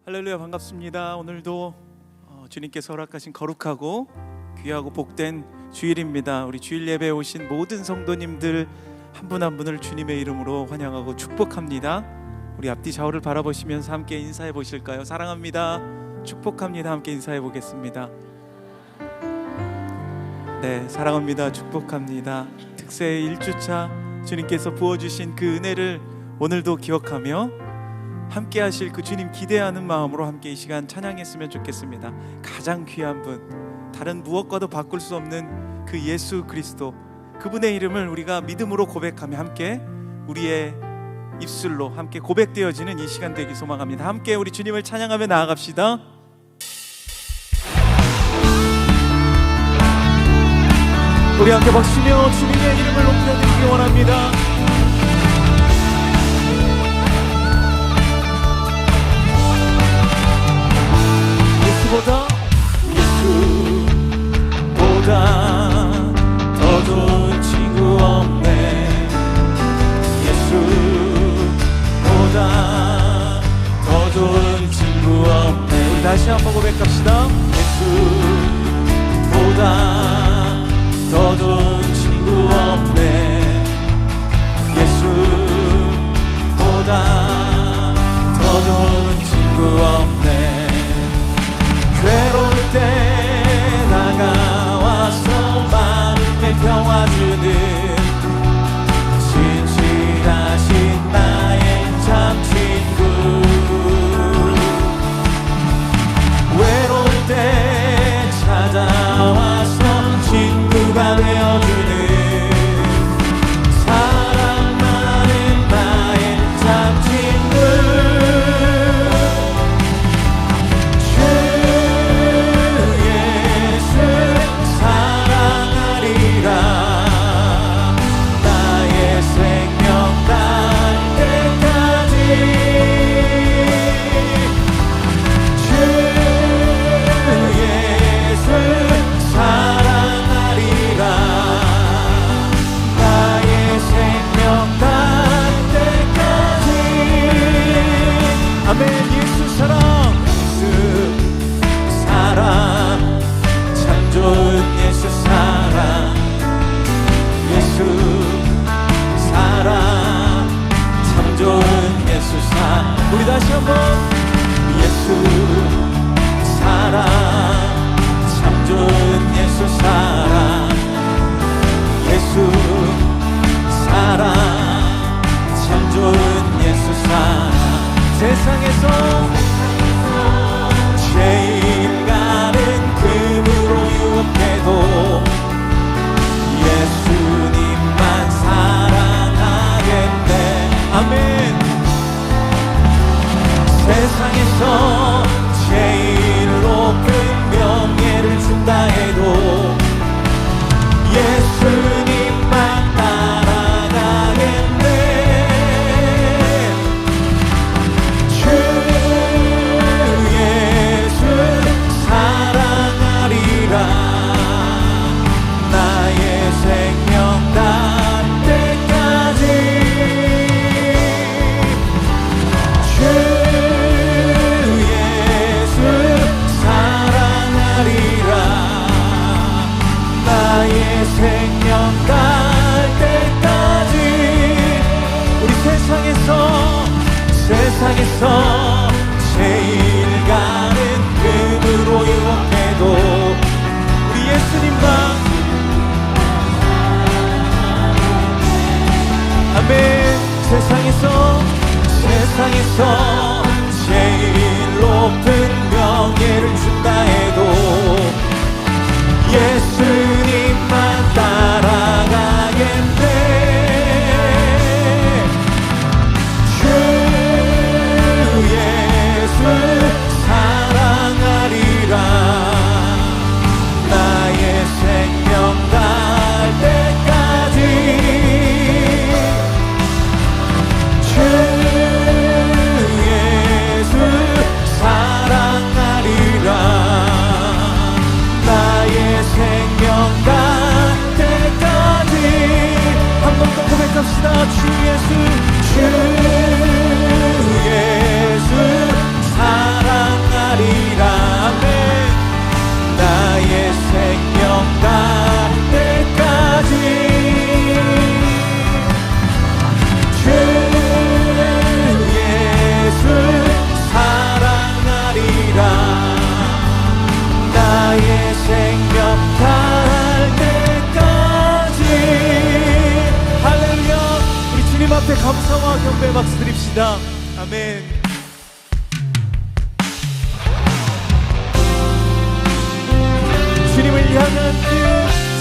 할렐루야, 반갑습니다. 오늘도 주님께서 허락하신 거룩하고 귀하고 복된 주일입니다. 우리 주일 예배에 오신 모든 성도님들 한 분 한 분을 주님의 이름으로 환영하고 축복합니다. 우리 앞뒤 좌우를 바라보시면서 함께 인사해 보실까요? 사랑합니다, 축복합니다. 함께 인사해 보겠습니다. 네, 사랑합니다, 축복합니다. 특세의 1주차 주님께서 부어주신 그 은혜를 오늘도 기억하며 함께 하실 그 주님 기대하는 마음으로 함께 이 시간 찬양했으면 좋겠습니다. 가장 귀한 분, 다른 무엇과도 바꿀 수 없는 그 예수 그리스도, 그분의 이름을 우리가 믿음으로 고백하며 함께 우리의 입술로 함께 고백되어지는 이 시간 되기 소망합니다. 함께 우리 주님을 찬양하며 나아갑시다. 우리 함께 박수며 주님의 이름을 높여드리기 원합니다. 예수보다 더 좋은 친구 없네. 예수보다 더 좋은 친구 없네. 다시 한번 고백합시다. 예수보다 더 좋은 친구 없네. 예수보다 더 좋은 친구 없네. 괴로울 때 다가와서 마음에 평화 주는 진실하신 나의 참 친구. 외로울 때 찾아와서 친구가 되어주는 사랑 많은 나의 참 친구. 아멘. 예수 사랑, 예수 사랑, 참 좋은 예수 사랑. 예수 사랑, 참 좋은 예수 사랑. 우리 다시 한번. 예수 사랑, 참 좋은 예수 사랑. 예수 사랑, 참 좋은 예수 사랑. 세상에서 제일 가는 금으로 유혹해도 예수님만 사랑하겠네. 아멘.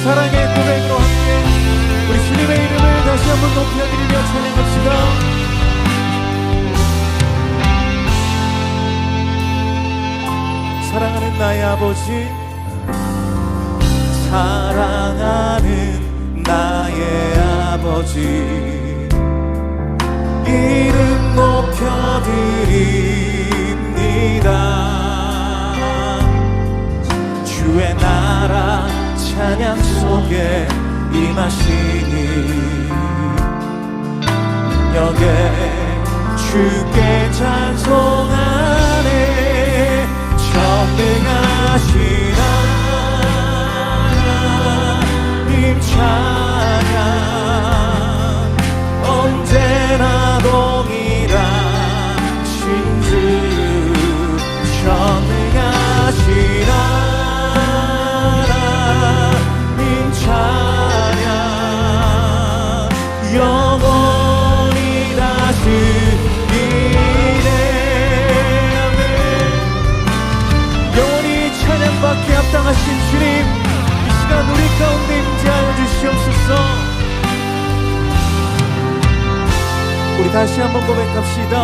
사랑의 고백으로 함께 우리 주님의 이름을 다시 한번 높여드리며 찬양합시다. 사랑하는 나의 아버지, 사랑하는 나의 아버지, 이름 높여드립니다. 주의 나라 찬양 속에 임하시니 여기에 주께 찬송하네. 전능하신 하나님 찬양, 언제나 동일하신 주, 전능하신 하나님 찬양, 영원히 다스리네. 영원히 찬양받기 합당하신 주님, 이 시간 우리 가운데 임재하여 주시옵소서. 우리 다시 한번 고백합시다.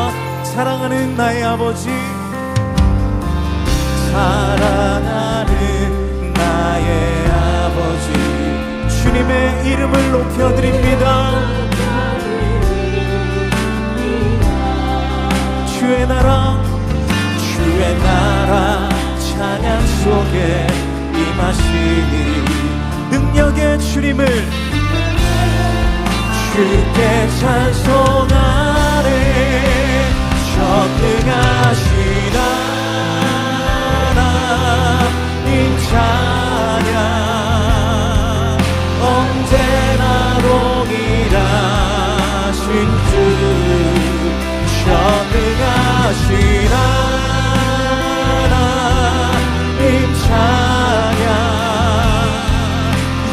사랑하는 나의 아버지, 사랑하는 나의 아버지, 주님의 이름을 높여드립니다. 주의 나라 찬양 속에 임하시니 능력의 주님을 주께 찬송하네. 전능하신 하나님 찬양, 언제나 동일하신 주, 전능하신 하나님 찬양,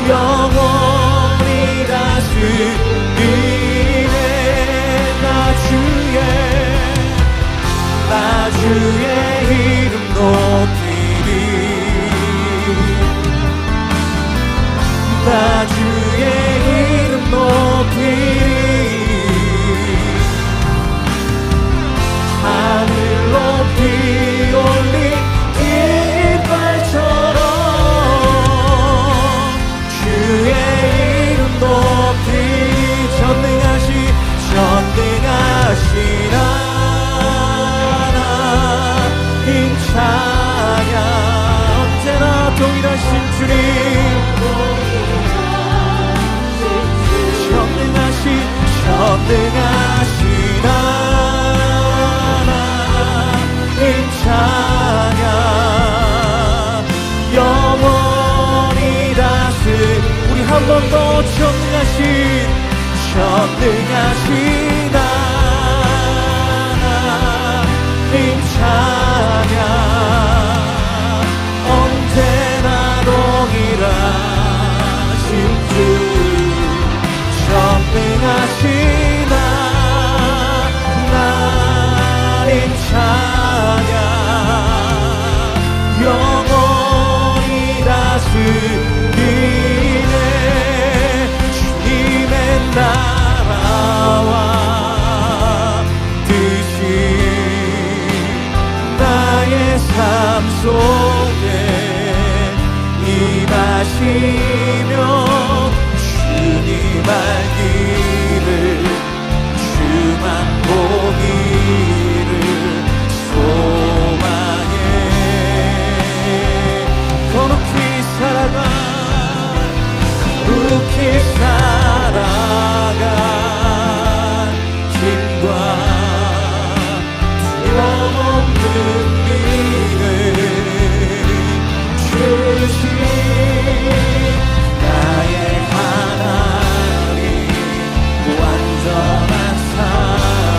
영원히 다스리네. 나 주의 이름 높이리, 나 주의 이름 높이리. 하늘 높이 올린 깃발처럼 주의 이름 높이, 전능하신 하나님 찬양, 언제나 동일하신 주님, 전능하신 하나님 찬양, 영원히 우리 한 번 더 전능하신 하나님 찬양, 언제나 동일하신 주, 전능하신 하나님 찬양, 영원히 다스리네. 주님의 나라와 뜻이 나의 삶 속에 임하시며 주님 알기를, 주만 보기를 소망해. 거룩히 살아가, 거룩히 살아가, 힘과 두려움없는 믿음 주신 나의 하나님, 완전한 사랑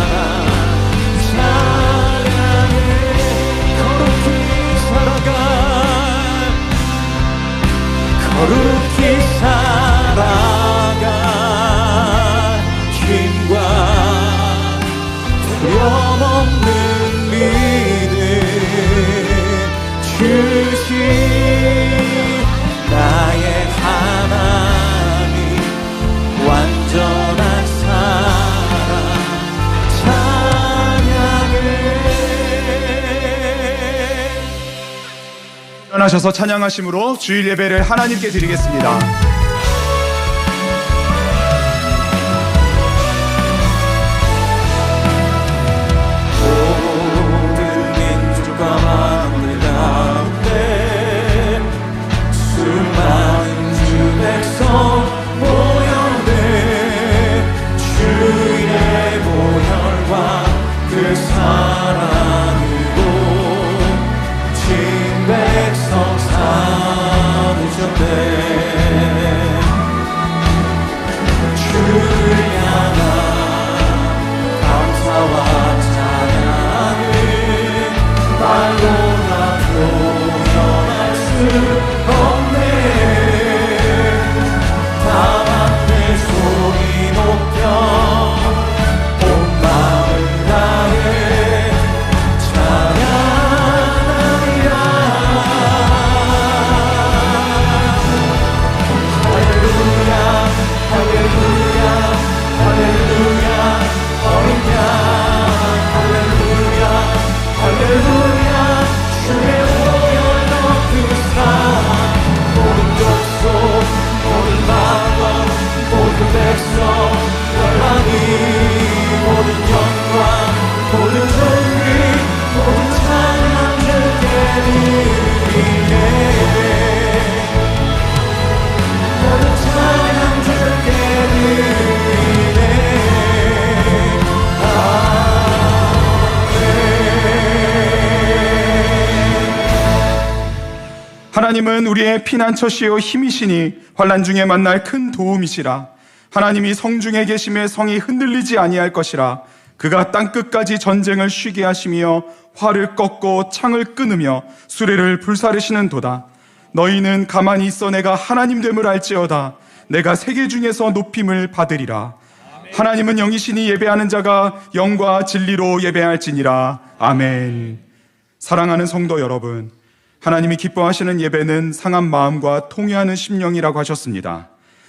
일어나셔서 찬양하심으로 주일 예배를 하나님께 드리겠습니다. 모든 민족과 만들 가운데 수많은 주 백성 모여내 주의 보혈과 그 사랑으로 진 백성 삼으셨네. 주를 향한 감사와 찬양을 말로 다 표현할 수 없네. 다만 내 소리 높여 온 마음 다해 찬양하리라. 할렐루야 할렐루야 할렐루야 어린 양 할렐루야 할렐루야 주의 오열 높은 사랑 모든 족속 모든 방언 모든 백성 열방이 모든 영광 모든 존귀 모든 찬양 주께 드리네. 모든 찬양 주께 드리네. 하나님은 우리의 피난처시요 힘이시니 환난 중에 만날 큰 도움이시라. 하나님이 성중에 계심에 성이 흔들리지 아니할 것이라. 그가 땅끝까지 전쟁을 쉬게 하시며 활을 꺾고 창을 끊으며 수레를 불사르시는 도다. 너희는 가만히 있어 내가 하나님 됨을 알지어다. 내가 세계 중에서 높임을 받으리라. 하나님은 영이시니 예배하는 자가 영과 진리로 예배할지니라. 아멘. 사랑하는 성도 여러분, 하나님이 기뻐하시는 예배는 상한 마음과 통회하는 심령이라고 하셨습니다.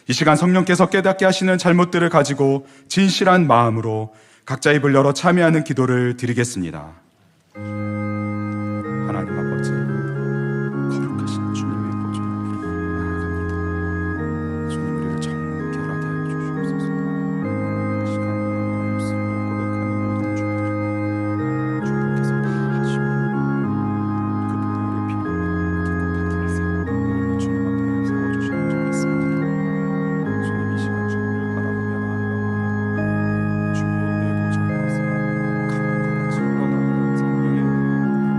이 시간 성령께서 깨닫게 하시는 잘못들을 가지고 진실한 마음으로 각자 입을 열어 참여하는 기도를 드리겠습니다. 하나님 아버지, 거룩하신 주님의 보좌 나아갑니다. 주님, 우리를 정결하게 하여 주시옵소서. 이 시간 없음을 고백하는 모든 주님들 주님께서 다 하시고 주님 앞에 세워주시면 좋겠습니다. 주님, 이 시간 주님을 바라보며 나아가오니 주의 은혜 보좌에서 강한 것 같이 흘러나오는 생명의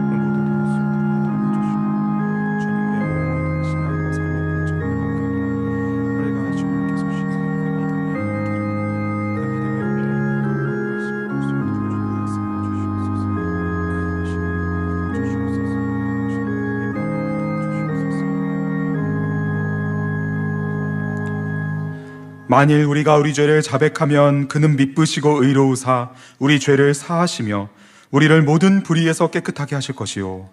모든 것을 주시고 주님의 모든 신앙과 삶의 발전을 바꾸니 우리가 주님께서 주신 그 믿음의 길을 그 믿음의 영광을 하시고 볼 수 있는 주님 말씀을 주시옵소서. 만일 우리가 우리 죄를 자백하면 그는 미쁘시고 의로우사 우리 죄를 사하시며 우리를 모든 불의에서 깨끗하게 하실 것이요.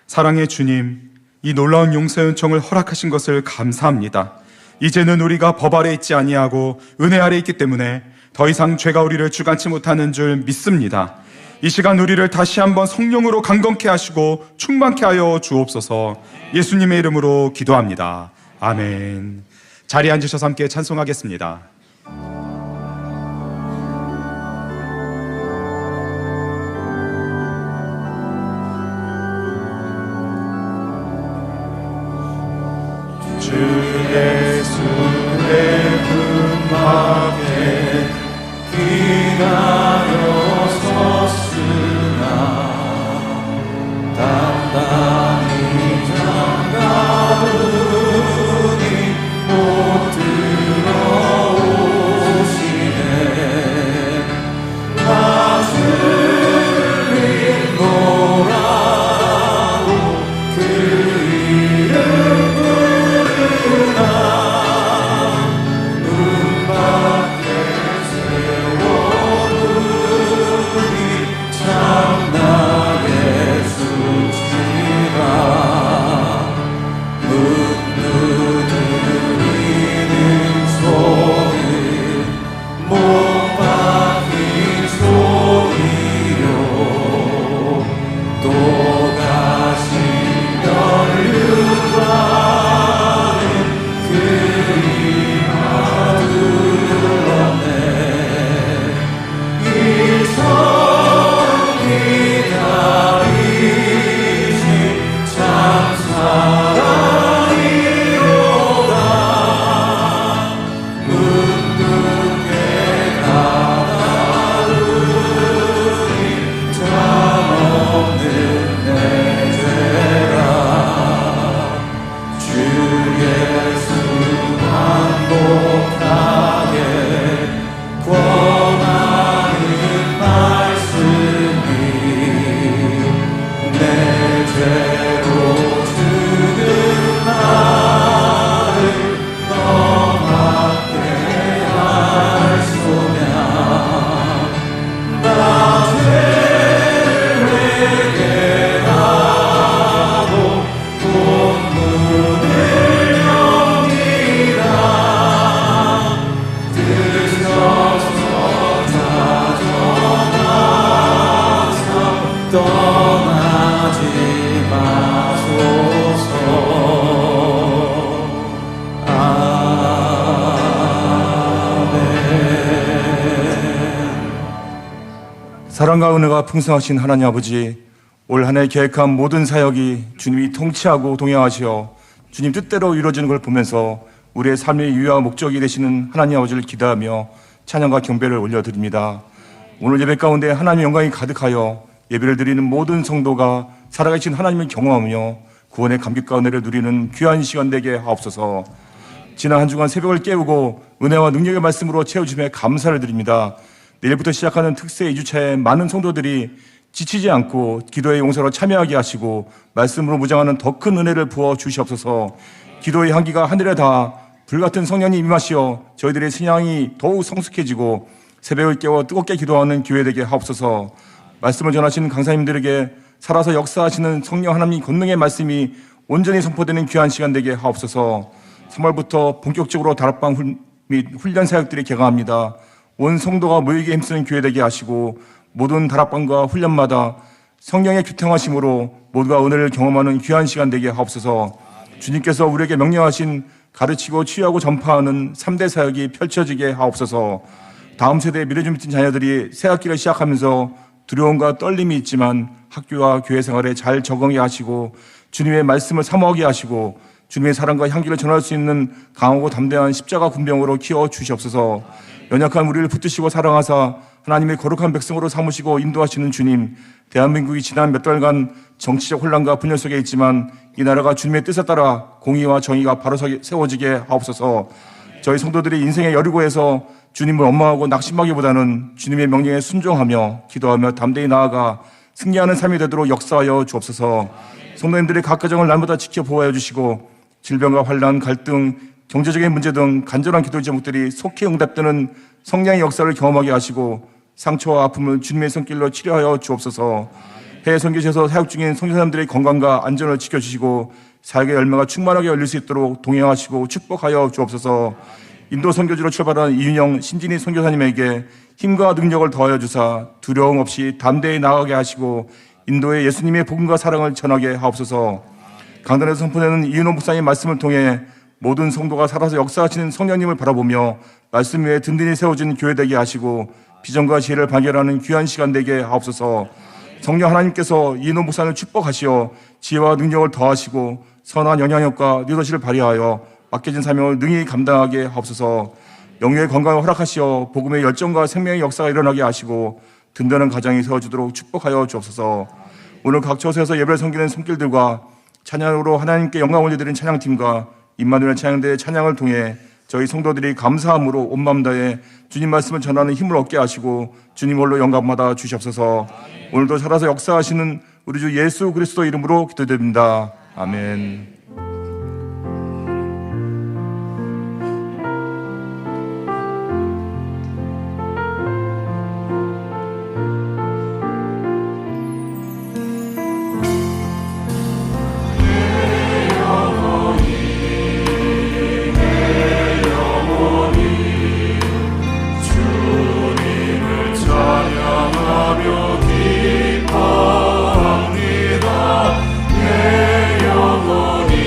사랑의 주님, 이 놀라운 용서의 은총을 허락하신 것을 감사합니다. 이제는 우리가 법 아래 있지 아니하고 은혜 아래 있기 때문에 더 이상 죄가 우리를 주관치 못하는 줄 믿습니다. 이 시간 우리를 다시 한번 성령으로 강건케 하시고 충만케 하여 주옵소서. 예수님의 이름으로 기도합니다. 아멘. 자리에 앉으셔서 함께 찬송하겠습니다. 주 예수의 품막에 기다려 섰으나 단단히 장가두니 못 들어오시네. 나 주를 보라고 그 이름 부르나 눈밖에 세워두니 참나 예수 사랑과 은혜가 풍성하신 하나님 아버지, 올 한 해 계획한 모든 사역이 주님이 통치하고 동행하시어 주님 뜻대로 이루어지는 걸 보면서 우리의 삶의 유효와 목적이 되시는 하나님 아버지를 기대하며 찬양과 경배를 올려드립니다. 오늘 예배 가운데 하나님의 영광이 가득하여 예배를 드리는 모든 성도가 살아계신 하나님을 경험하며 구원의 감격과 은혜를 누리는 귀한 시간 되게 하옵소서. 지난 한 주간 새벽을 깨우고 은혜와 능력의 말씀으로 채워주심에 감사를 드립니다. 내일부터 시작하는 특세 2주차에 많은 성도들이 지치지 않고 기도의 용서로 참여하게 하시고 말씀으로 무장하는 더 큰 은혜를 부어 주시옵소서. 기도의 향기가 하늘에 닿아 불같은 성령님 임하시어 저희들의 신앙이 더욱 성숙해지고 새벽을 깨워 뜨겁게 기도하는 교회 되게 하옵소서. 말씀을 전하시는 강사님들에게 살아서 역사하시는 성령 하나님 권능의 말씀이 온전히 선포되는 귀한 시간 되게 하옵소서. 3월부터 본격적으로 다락방 및 훈련 사역들이 개강합니다. 온 성도가 모이게 힘쓰는 교회 되게 하시고 모든 다락방과 훈련마다 성령의 규통하심으로 모두가 은혜를 경험하는 귀한 시간 되게 하옵소서. 주님께서 우리에게 명령하신 가르치고 치유하고 전파하는 3대 사역이 펼쳐지게 하옵소서. 다음 세대의 미래 준비팀 자녀들이 새 학기를 시작하면서 두려움과 떨림이 있지만 학교와 교회 생활에 잘 적응하게 하시고 주님의 말씀을 사모하게 하시고 주님의 사랑과 향기를 전할 수 있는 강하고 담대한 십자가 군병으로 키워 주시옵소서. 연약한 우리를 붙드시고 사랑하사 하나님의 거룩한 백성으로 삼으시고 인도하시는 주님, 대한민국이 지난 몇 달간 정치적 혼란과 분열 속에 있지만 이 나라가 주님의 뜻에 따라 공의와 정의가 바로 세워지게 하옵소서. 저희 성도들이 인생의 여리고에서 주님을 원망하고 낙심하기보다는 주님의 명령에 순종하며 기도하며 담대히 나아가 승리하는 삶이 되도록 역사하여 주옵소서. 성도님들의 각 가정을 날마다 지켜보호해 주시고 질병과 환난, 갈등, 경제적인 문제 등 간절한 기도 제목들이 속히 응답되는 성령의 역사를 경험하게 하시고 상처와 아픔을 주님의 손길로 치료하여 주옵소서. 해외 선교지에서 사역 중인 선교사님들의 건강과 안전을 지켜주시고 사역의 열매가 충만하게 열릴 수 있도록 동행하시고 축복하여 주옵소서. 인도 선교지로 출발한 이윤영, 신진희 선교사님에게 힘과 능력을 더하여 주사 두려움 없이 담대히 나아가게 하시고 인도의 예수님의 복음과 사랑을 전하게 하옵소서. 강단에서 선포되는 이윤호 목사님 말씀을 통해 모든 성도가 살아서 역사하시는 성령님을 바라보며 말씀 위에 든든히 세워진 교회 되게 하시고 비전과 지혜를 발견하는 귀한 시간 되게 하옵소서. 성령 하나님께서 이윤호 목사님을 축복하시어 지혜와 능력을 더하시고 선한 영향력과 리더십을 발휘하여 맡겨진 사명을 능히 감당하게 하옵소서. 영유의 건강을 허락하시어 복음의 열정과 생명의 역사가 일어나게 하시고 든든한 가정이 세워지도록 축복하여 주옵소서. 오늘 각 처소에서 예배를 섬기는 손길들과 찬양으로 하나님께 영광 올려드린 찬양팀과 임마누엘 찬양대의 찬양을 통해 저희 성도들이 감사함으로 온 마음 다해 주님 말씀을 전하는 힘을 얻게 하시고 주님 홀로 영광받아 주시옵소서. 오늘도 살아서 역사하시는 우리 주 예수 그리스도 이름으로 기도드립니다. 아멘. 내 영혼이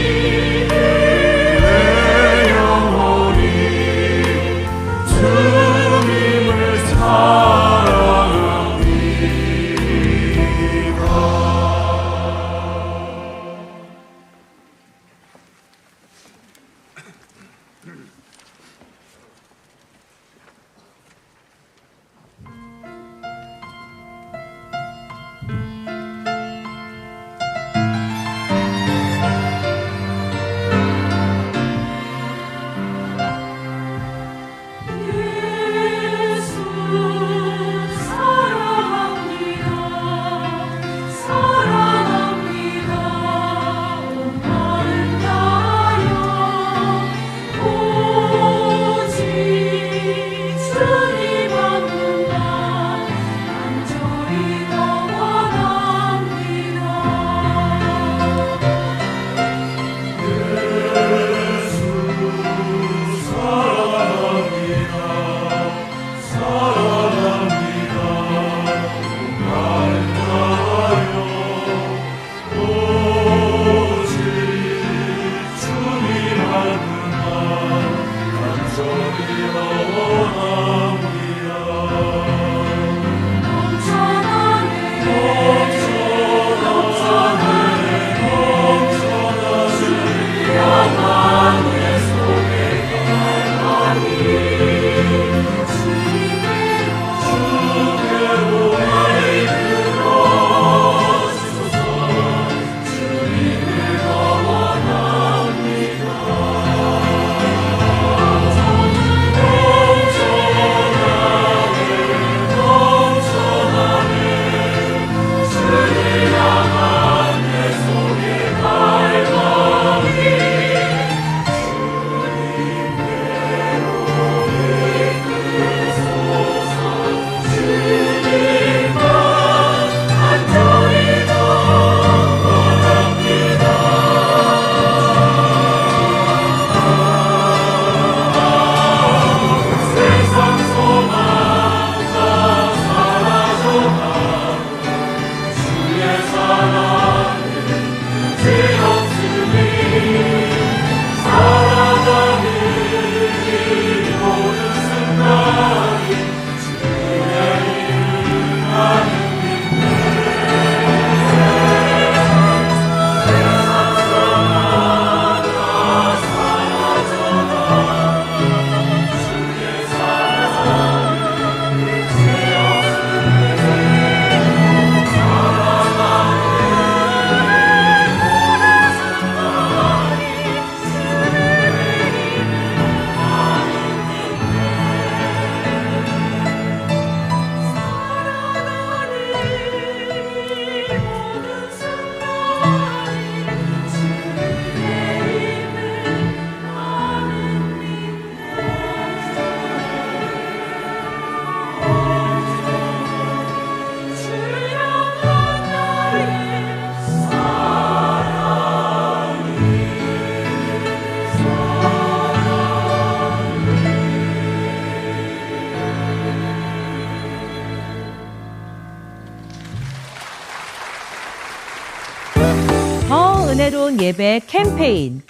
은혜로운 예배 캠페인.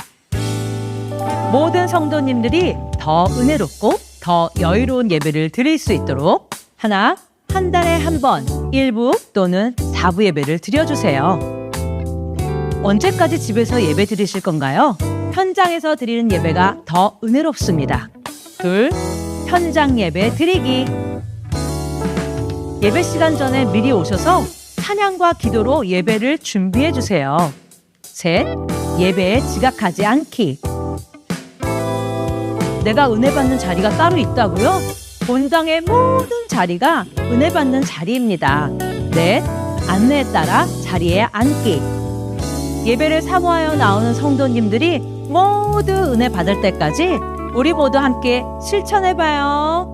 모든 성도님들이 더 은혜롭고 더 여유로운 예배를 드릴 수 있도록 한 달에 한 번 1부 또는 4부 예배를 드려주세요. 언제까지 집에서 예배 드리실 건가요? 현장에서 드리는 예배가 더 은혜롭습니다. 현장 예배 드리기. 예배 시간 전에 미리 오셔서 찬양과 기도로 예배를 준비해 주세요. 예배에 지각하지 않기. 내가 은혜 받는 자리가 따로 있다고요? 본당의 모든 자리가 은혜 받는 자리입니다. 안내에 따라 자리에 앉기. 예배를 사모하여 나오는 성도님들이 모두 은혜 받을 때까지 우리 모두 함께 실천해봐요.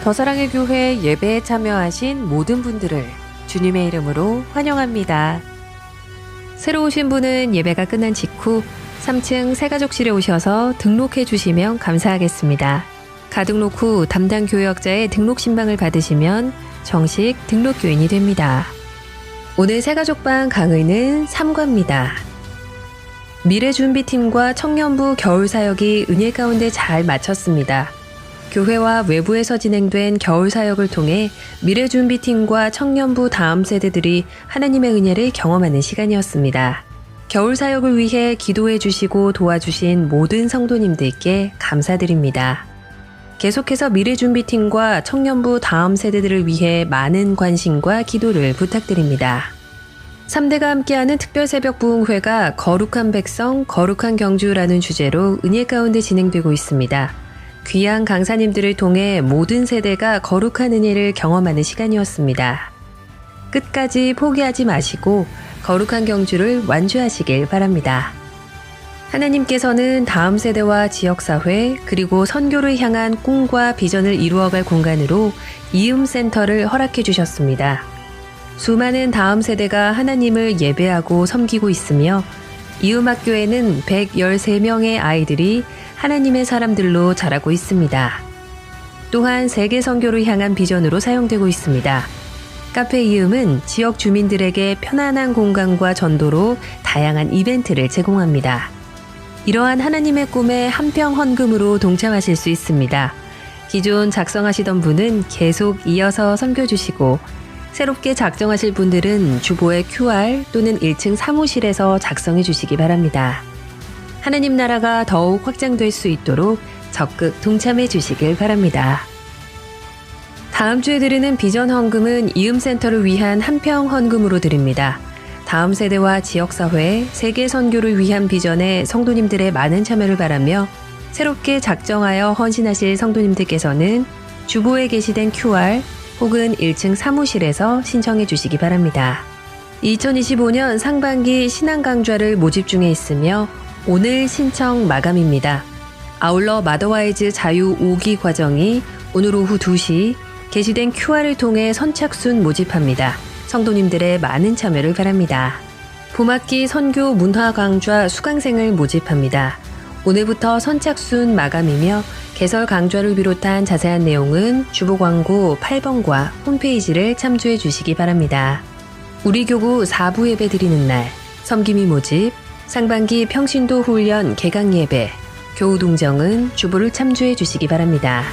더사랑의 교회 예배에 참여하신 모든 분들을 주님의 이름으로 환영합니다. 새로 오신 분은 예배가 끝난 직후 3층 새가족실에 오셔서 등록해 주시면 감사하겠습니다. 가등록 후 담당 교역자의 등록 신방을 받으시면 정식 등록교인이 됩니다. 오늘 새가족방 강의는 3과입니다. 미래준비팀과 청년부 겨울사역이 은혜 가운데 잘 마쳤습니다. 교회와 외부에서 진행된 겨울사역을 통해 미래준비팀과 청년부 다음 세대들이 하나님의 은혜를 경험하는 시간이었습니다. 겨울사역을 위해 기도해 주시고 도와주신 모든 성도님들께 감사드립니다. 계속해서 미래준비팀과 청년부 다음 세대들을 위해 많은 관심과 기도를 부탁드립니다. 3대가 함께하는 특별새벽 부흥회가 거룩한 백성, 거룩한 경주라는 주제로 은혜 가운데 진행되고 있습니다. 귀한 강사님들을 통해 모든 세대가 거룩한 은혜를 경험하는 시간이었습니다. 끝까지 포기하지 마시고 거룩한 경주를 완주하시길 바랍니다. 하나님께서는 다음 세대와 지역사회 그리고 선교를 향한 꿈과 비전을 이루어갈 공간으로 이음센터를 허락해 주셨습니다. 수많은 다음 세대가 하나님을 예배하고 섬기고 있으며 이음학교에는 113명의 아이들이 하나님의 사람들로 자라고 있습니다. 또한 세계 선교를 향한 비전으로 사용되고 있습니다. 카페 이음은 지역 주민들에게 편안한 공간과 전도로 다양한 이벤트를 제공합니다. 이러한 하나님의 꿈에 한평 헌금으로 동참하실 수 있습니다. 기존 작성하시던 분은 계속 이어서 섬겨주시고 새롭게 작정하실 분들은 주보의 QR 또는 1층 사무실에서 작성해 주시기 바랍니다. 하나님 나라가 더욱 확장될 수 있도록 적극 동참해 주시길 바랍니다. 다음 주에 드리는 비전 헌금은 이음센터를 위한 한평 헌금으로 드립니다. 다음 세대와 지역사회, 세계 선교를 위한 비전에 성도님들의 많은 참여를 바라며 새롭게 작정하여 헌신하실 성도님들께서는 주보에 게시된 QR 혹은 1층 사무실에서 신청해 주시기 바랍니다. 2025년 상반기 신앙강좌를 모집 중에 있으며 오늘 신청 마감입니다. 아울러 마더와이즈 자유 5기 과정이 오늘 오후 2시 게시된 QR을 통해 선착순 모집합니다. 성도님들의 많은 참여를 바랍니다. 봄학기 선교 문화 강좌 수강생을 모집합니다. 오늘부터 선착순 마감이며 개설 강좌를 비롯한 자세한 내용은 주보 광고 8번과 홈페이지를 참조해 주시기 바랍니다. 우리 교구 4부 예배 드리는 날, 섬김이 모집, 상반기 평신도 훈련 개강 예배, 교우 동정은 주보를 참조해 주시기 바랍니다.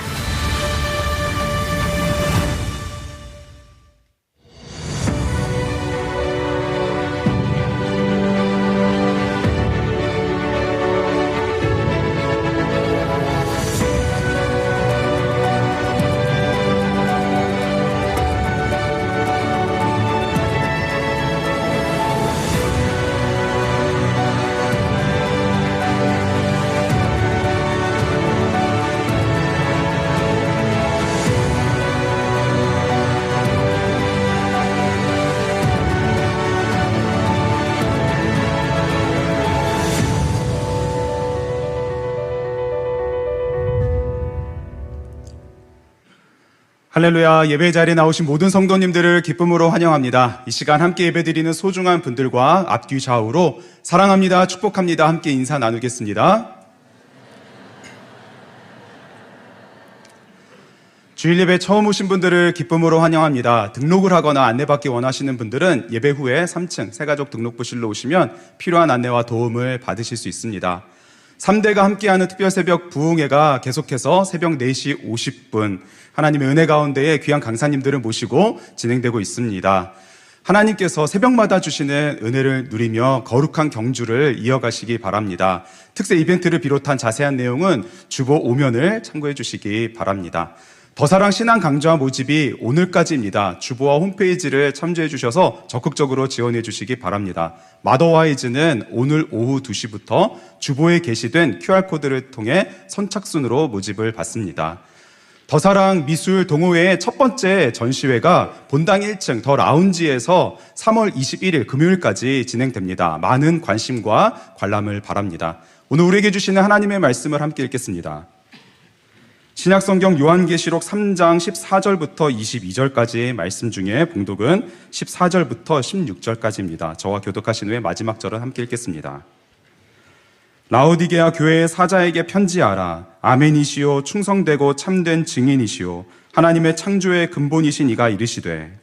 할렐루야. 예배 자리에 나오신 모든 성도님들을 기쁨으로 환영합니다. 이 시간 함께 예배드리는 소중한 분들과 앞뒤 좌우로 사랑합니다, 축복합니다 함께 인사 나누겠습니다. 주일 예배 처음 오신 분들을 기쁨으로 환영합니다. 등록을 하거나 안내받기 원하시는 분들은 예배 후에 3층 새가족 등록부실로 오시면 필요한 안내와 도움을 받으실 수 있습니다. 3대가 함께하는 특별새벽 부흥회가 계속해서 새벽 4시 50분 하나님의 은혜 가운데에 귀한 강사님들을 모시고 진행되고 있습니다. 하나님께서 새벽마다 주시는 은혜를 누리며 거룩한 경주를 이어가시기 바랍니다. 특세 이벤트를 비롯한 자세한 내용은 주보 5면을 참고해 주시기 바랍니다. 더사랑 신앙 강좌 모집이 오늘까지입니다. 주보와 홈페이지를 참조해 주셔서 적극적으로 지원해 주시기 바랍니다. 마더와이즈는 오늘 오후 2시부터 주보에 게시된 QR코드를 통해 선착순으로 모집을 받습니다. 더사랑 미술 동호회의 첫 번째 전시회가 본당 1층 더 라운지에서 3월 21일 금요일까지 진행됩니다. 많은 관심과 관람을 바랍니다. 오늘 우리에게 주시는 하나님의 말씀을 함께 읽겠습니다. 신약성경 요한계시록 3장 14절부터 22절까지의 말씀 중에 봉독은 14절부터 16절까지입니다. 저와 교독하신 후에 마지막 절은 함께 읽겠습니다. 라오디게아 교회의 사자에게 편지하라. 아멘이시오 충성되고 참된 증인이시오 하나님의 창조의 근본이신 이가 이르시되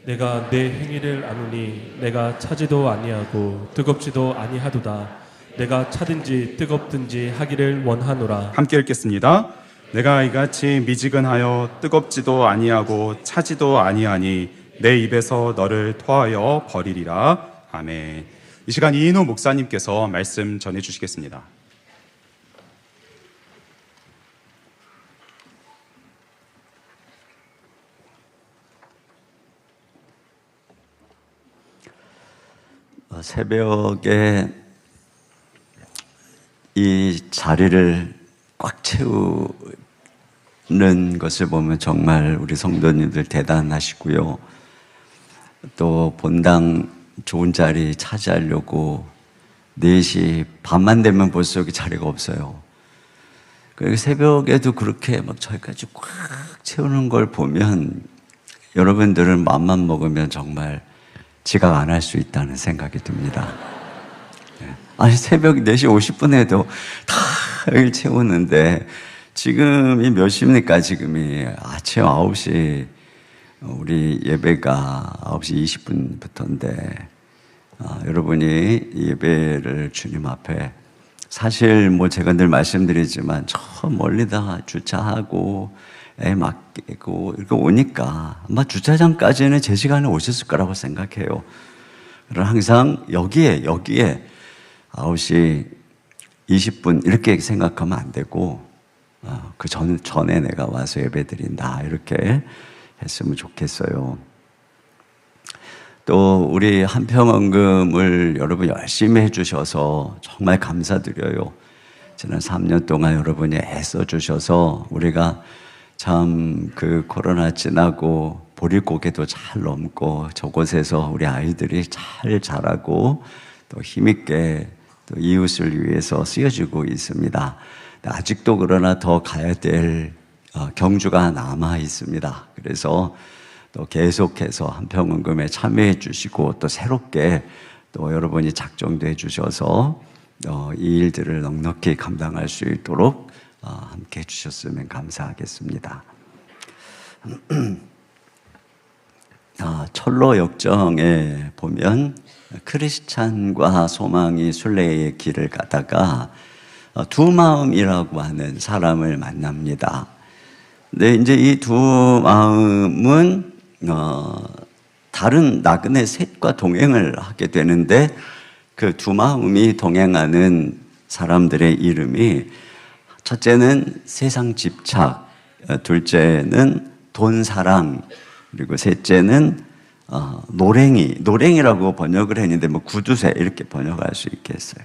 내가 내 행위를 아노니 내가 차지도 아니하고 뜨겁지도 아니하도다. 내가 차든지 뜨겁든지 하기를 원하노라. 함께 읽겠습니다. 내가 이같이 미지근하여 뜨겁지도 아니하고 차지도 아니하니 내 입에서 너를 토하여 버리리라. 아멘. 이 시간 이인호 목사님께서 말씀 전해주시겠습니다. 새벽에 이 자리를 꽉 채우는 것을 보면 정말 우리 성도님들 대단하시고요. 또 본당 좋은 자리 차지하려고 4시 반만 되면 벌써 여기 자리가 없어요. 그리고 새벽에도 그렇게 막 저기까지 꽉 채우는 걸 보면 여러분들은 마음만 먹으면 정말 지각 안 할 수 있다는 생각이 듭니다. 아니 새벽 4시 50분에도 다 여기 채우는데 지금이 몇 시입니까? 지금이 아침 9시 우리 예배가 9시 20분부터인데 여러분이 예배를 주님 앞에 사실 뭐 제가 늘 말씀드리지만 저 멀리다 주차하고 애 맡기고 이렇게 오니까 아마 주차장까지는 제 시간에 오셨을 거라고 생각해요. 그럼 항상 여기에 9시 20분 이렇게 생각하면 안 되고 그 전에 내가 와서 예배 드린다 이렇게 했으면 좋겠어요. 또 우리 한평원금을 여러분 열심히 해주셔서 정말 감사드려요. 지난 3년 동안 여러분이 애써주셔서 우리가 참 그 코로나 지나고 보릿고개도 잘 넘고 저곳에서 우리 아이들이 잘 자라고 또 힘있게 또 이웃을 위해서 쓰여지고 있습니다. 아직도 그러나 더 가야 될 경주가 남아 있습니다. 그래서 또 계속해서 한평원금에 참여해 주시고 또 새롭게 또 여러분이 작정도 해 주셔서 이 일들을 넉넉히 감당할 수 있도록 함께 해 주셨으면 감사하겠습니다. 철로 역정에 보면 크리스찬과 소망이 순례의 길을 가다가 두 마음이라고 하는 사람을 만납니다. 근데 이제 이 두 마음은 다른 나그네 셋과 동행을 하게 되는데 그 두 마음이 동행하는 사람들의 이름이 첫째는 세상 집착, 둘째는 돈 사랑, 그리고 셋째는 노랭이라고 번역을 했는데 뭐 구두쇠 이렇게 번역할 수 있겠어요.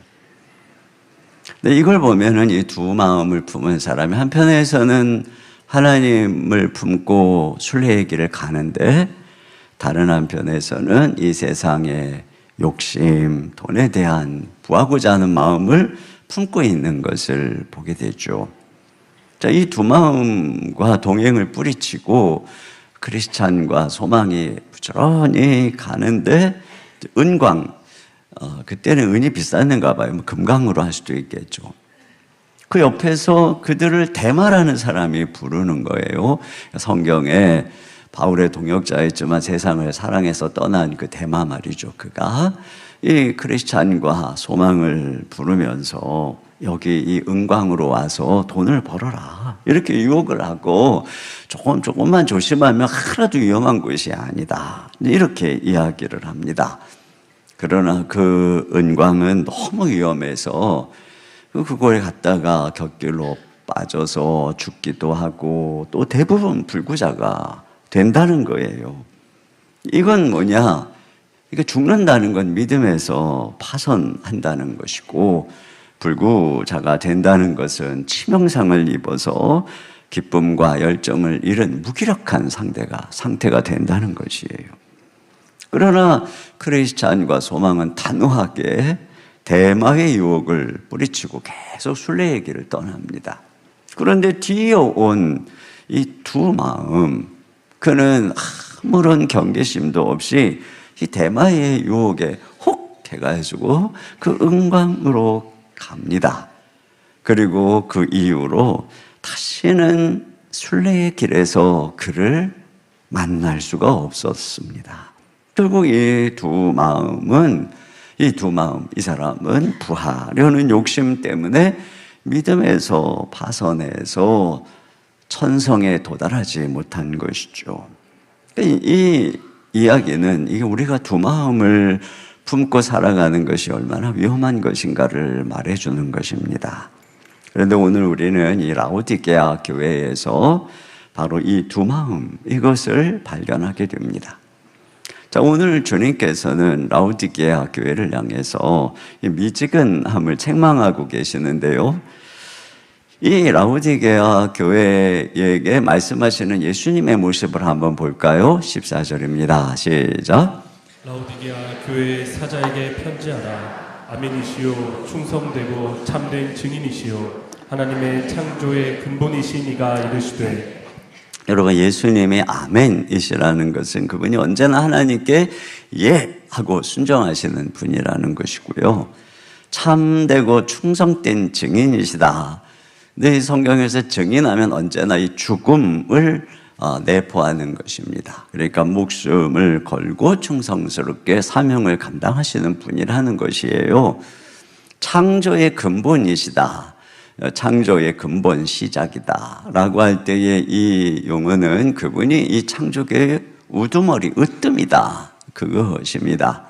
근데 이걸 보면은 이 두 마음을 품은 사람이 한편에서는 하나님을 품고 순례의 길을 가는데 다른 한편에서는 이 세상의 욕심, 돈에 대한 부하고자 하는 마음을 품고 있는 것을 보게 되죠. 자, 이 두 마음과 동행을 뿌리치고 크리스찬과 소망이 부지런히 가는데 은광, 그때는 은이 비쌌는가 봐요. 뭐 금강으로 할 수도 있겠죠. 그 옆에서 그들을 데마라는 사람이 부르는 거예요. 성경에 바울의 동역자였지만 세상을 사랑해서 떠난 그 데마 말이죠. 그가 이 크리스찬과 소망을 부르면서 여기 이 은광으로 와서 돈을 벌어라 이렇게 유혹을 하고 조금만 조심하면 하나도 위험한 곳이 아니다 이렇게 이야기를 합니다. 그러나 그 은광은 너무 위험해서 그곳에 갔다가 곁길로 빠져서 죽기도 하고 또 대부분 불구자가 된다는 거예요. 이건 뭐냐? 이게 죽는다는 건 믿음에서 파선한다는 것이고 불구자가 된다는 것은 치명상을 입어서 기쁨과 열정을 잃은 무기력한 상태가 된다는 것이에요. 그러나 크리스찬과 소망은 단호하게 대마의 유혹을 뿌리치고 계속 순례의 길을 떠납니다. 그런데 뒤에 온 이 두 마음, 그는 아무런 경계심도 없이 이 대마의 유혹에 혹 해가지고 그 은광으로 갑니다. 그리고 그 이후로 다시는 순례의 길에서 그를 만날 수가 없었습니다. 결국 이 사람은 부하려는 욕심 때문에 믿음에서 파선해서 천성에 도달하지 못한 것이죠. 이 이야기는 이게 우리가 두 마음을 품고 살아가는 것이 얼마나 위험한 것인가를 말해주는 것입니다. 그런데 오늘 우리는 이 라오디게아 교회에서 바로 이 두 마음, 이것을 발견하게 됩니다. 자, 오늘 주님께서는 라오디게아 교회를 향해서 이 미지근함을 책망하고 계시는데요. 이 라오디게아 교회에게 말씀하시는 예수님의 모습을 한번 볼까요? 14절입니다. 시작. 라오디게아 교회의 사자에게 편지하라. 아멘이시요 충성되고 참된 증인이시요 하나님의 창조의 근본이신 이가 이르시되. 여러분, 예수님이 아멘이시라는 것은 그분이 언제나 하나님께 예 하고 순종하시는 분이라는 것이고요. 참되고 충성된 증인이시다. 네, 성경에서 증인하면 언제나 이 죽음을 내포하는 것입니다. 그러니까 목숨을 걸고 충성스럽게 사명을 감당하시는 분이라는 것이에요. 창조의 근본이시다. 창조의 근본 시작이다 라고 할 때의 이 용어는 그분이 이 창조계의 우두머리, 으뜸이다 그것입니다.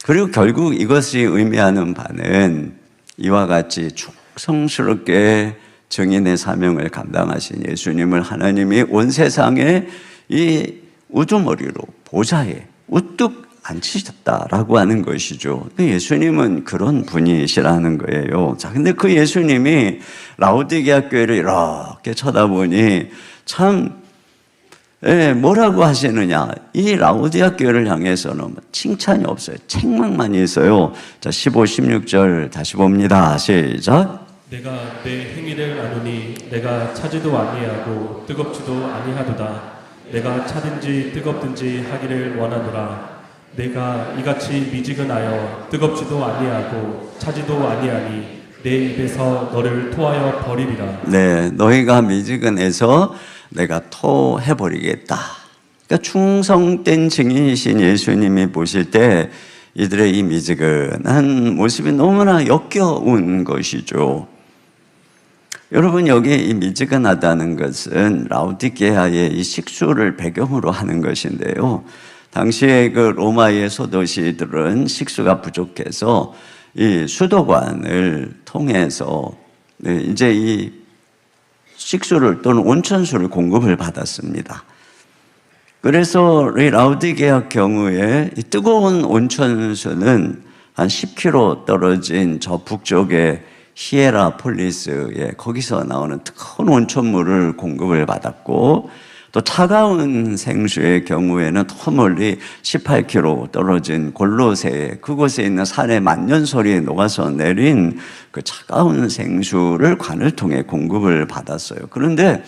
그리고 결국 이것이 의미하는 바는 이와 같이 충성스럽게 증인의 사명을 감당하신 예수님을 하나님이 온 세상에 이 우두머리로 보좌에 우뚝 앉히셨다라고 하는 것이죠. 예수님은 그런 분이시라는 거예요. 자, 근데 그 예수님이 라오디게아 교회를 이렇게 쳐다보니 참 뭐라고 하시느냐? 이 라오디게아 교회를 향해서는 칭찬이 없어요. 책망만 있어요. 자, 15, 16절 다시 봅니다. 시작. 내가 내 행위를 아노니 내가 차지도 아니하고 뜨겁지도 아니하도다. 내가 차든지 뜨겁든지 하기를 원하노라. 내가 이같이 미지근하여 뜨겁지도 아니하고 차지도 아니하니 내 입에서 너를 토하여 버리리라. 네, 너희가 미지근해서 내가 토해버리겠다. 그러니까 충성된 증인이신 예수님이 보실 때 이들의 이 미지근한 모습이 너무나 역겨운 것이죠. 여러분, 여기 이 미지근하다는 것은 라오디게아의 이 식수를 배경으로 하는 것인데요. 당시에 그 로마의 소도시들은 식수가 부족해서 이 수도관을 통해서 이제 이 식수를 또는 온천수를 공급을 받았습니다. 그래서 이 라오디게아 경우에 이 뜨거운 온천수는 한 10km 떨어진 저 북쪽에 히에라폴리스에 거기서 나오는 뜨거운 온천물을 공급을 받았고, 또 차가운 생수의 경우에는 더 멀리 18km 떨어진 골로새, 그곳에 있는 산의 만년설이 녹아서 내린 그 차가운 생수를 관을 통해 공급을 받았어요. 그런데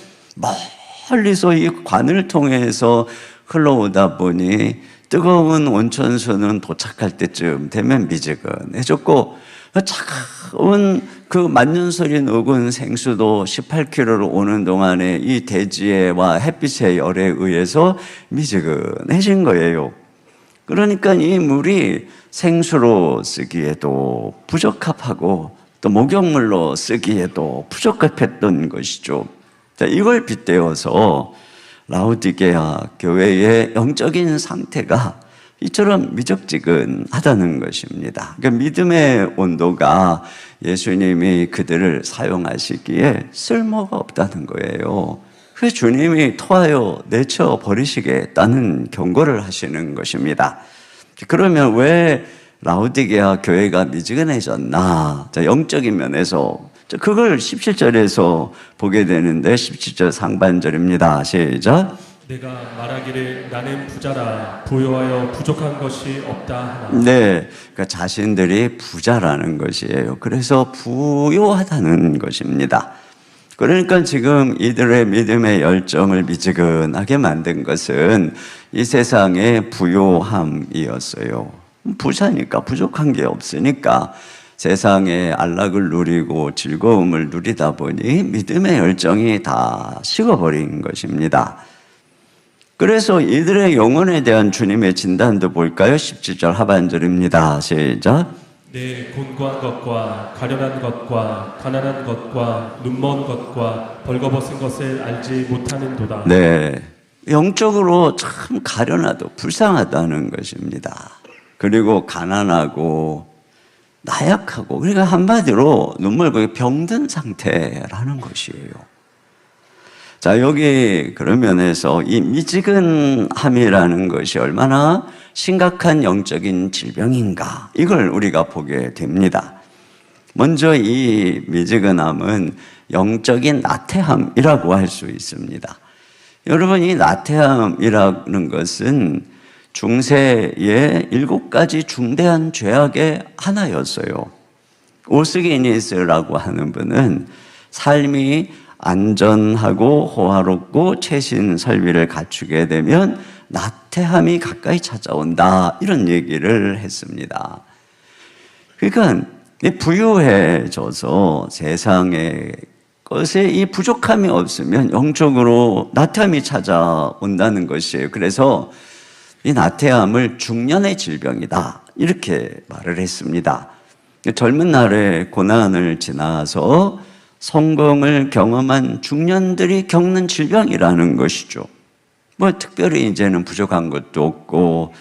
멀리서 이 관을 통해서 흘러오다 보니 뜨거운 온천수는 도착할 때쯤 되면 미지근해졌고, 차가운 그 만년설이 녹은 생수도 18km로 오는 동안에 이 대지와 햇빛의 열에 의해서 미지근해진 거예요. 그러니까 이 물이 생수로 쓰기에도 부적합하고 또 목욕물로 쓰기에도 부적합했던 것이죠. 자, 이걸 빗대어서 라오디게아 교회의 영적인 상태가 이처럼 미적지근하다는 것입니다. 그러니까 믿음의 온도가 예수님이 그들을 사용하시기에 쓸모가 없다는 거예요. 그래서 주님이 토하여 내쳐 버리시겠다는 경고를 하시는 것입니다. 그러면 왜 라오디게아 교회가 미지근해졌나? 자, 영적인 면에서 그걸 17절에서 보게 되는데 17절 상반절입니다. 시작. 내가 말하기를 나는 부자라 부요하여 부족한 것이 없다 하나. 네, 그러니까 자신들이 부자라는 것이에요. 그래서 부요하다는 것입니다. 그러니까 지금 이들의 믿음의 열정을 미지근하게 만든 것은 이 세상의 부요함이었어요. 부자니까 부족한 게 없으니까 세상의 안락을 누리고 즐거움을 누리다 보니 믿음의 열정이 다 식어버린 것입니다. 그래서 이들의 영혼에 대한 주님의 진단도 볼까요? 17절 하반절입니다. 시작. 내 곤고한 것과 가련한 것과 가난한 것과 눈먼 것과 벌거벗은 것을 알지 못하는도다. 네, 영적으로 참 가련하고 불쌍하다는 것입니다. 그리고 가난하고 나약하고, 그러니까 한마디로 눈물고 병든 상태라는 것이에요. 자, 여기 그런 면에서 이 미지근함이라는 것이 얼마나 심각한 영적인 질병인가, 이걸 우리가 보게 됩니다. 먼저 이 미지근함은 영적인 나태함이라고 할 수 있습니다. 여러분, 이 나태함이라는 것은 중세의 7가지 중대한 죄악의 하나였어요. 오스게니스라고 하는 분은 삶이 안전하고 호화롭고 최신 설비를 갖추게 되면 나태함이 가까이 찾아온다, 이런 얘기를 했습니다. 그러니까 부유해져서 세상의 것에 이 부족함이 없으면 영적으로 나태함이 찾아온다는 것이에요. 그래서 이 나태함을 중년의 질병이다, 이렇게 말을 했습니다. 젊은 날에 고난을 지나서 성공을 경험한 중년들이 겪는 질병이라는 것이죠. 뭐 특별히 이제는 부족한 것도 없고,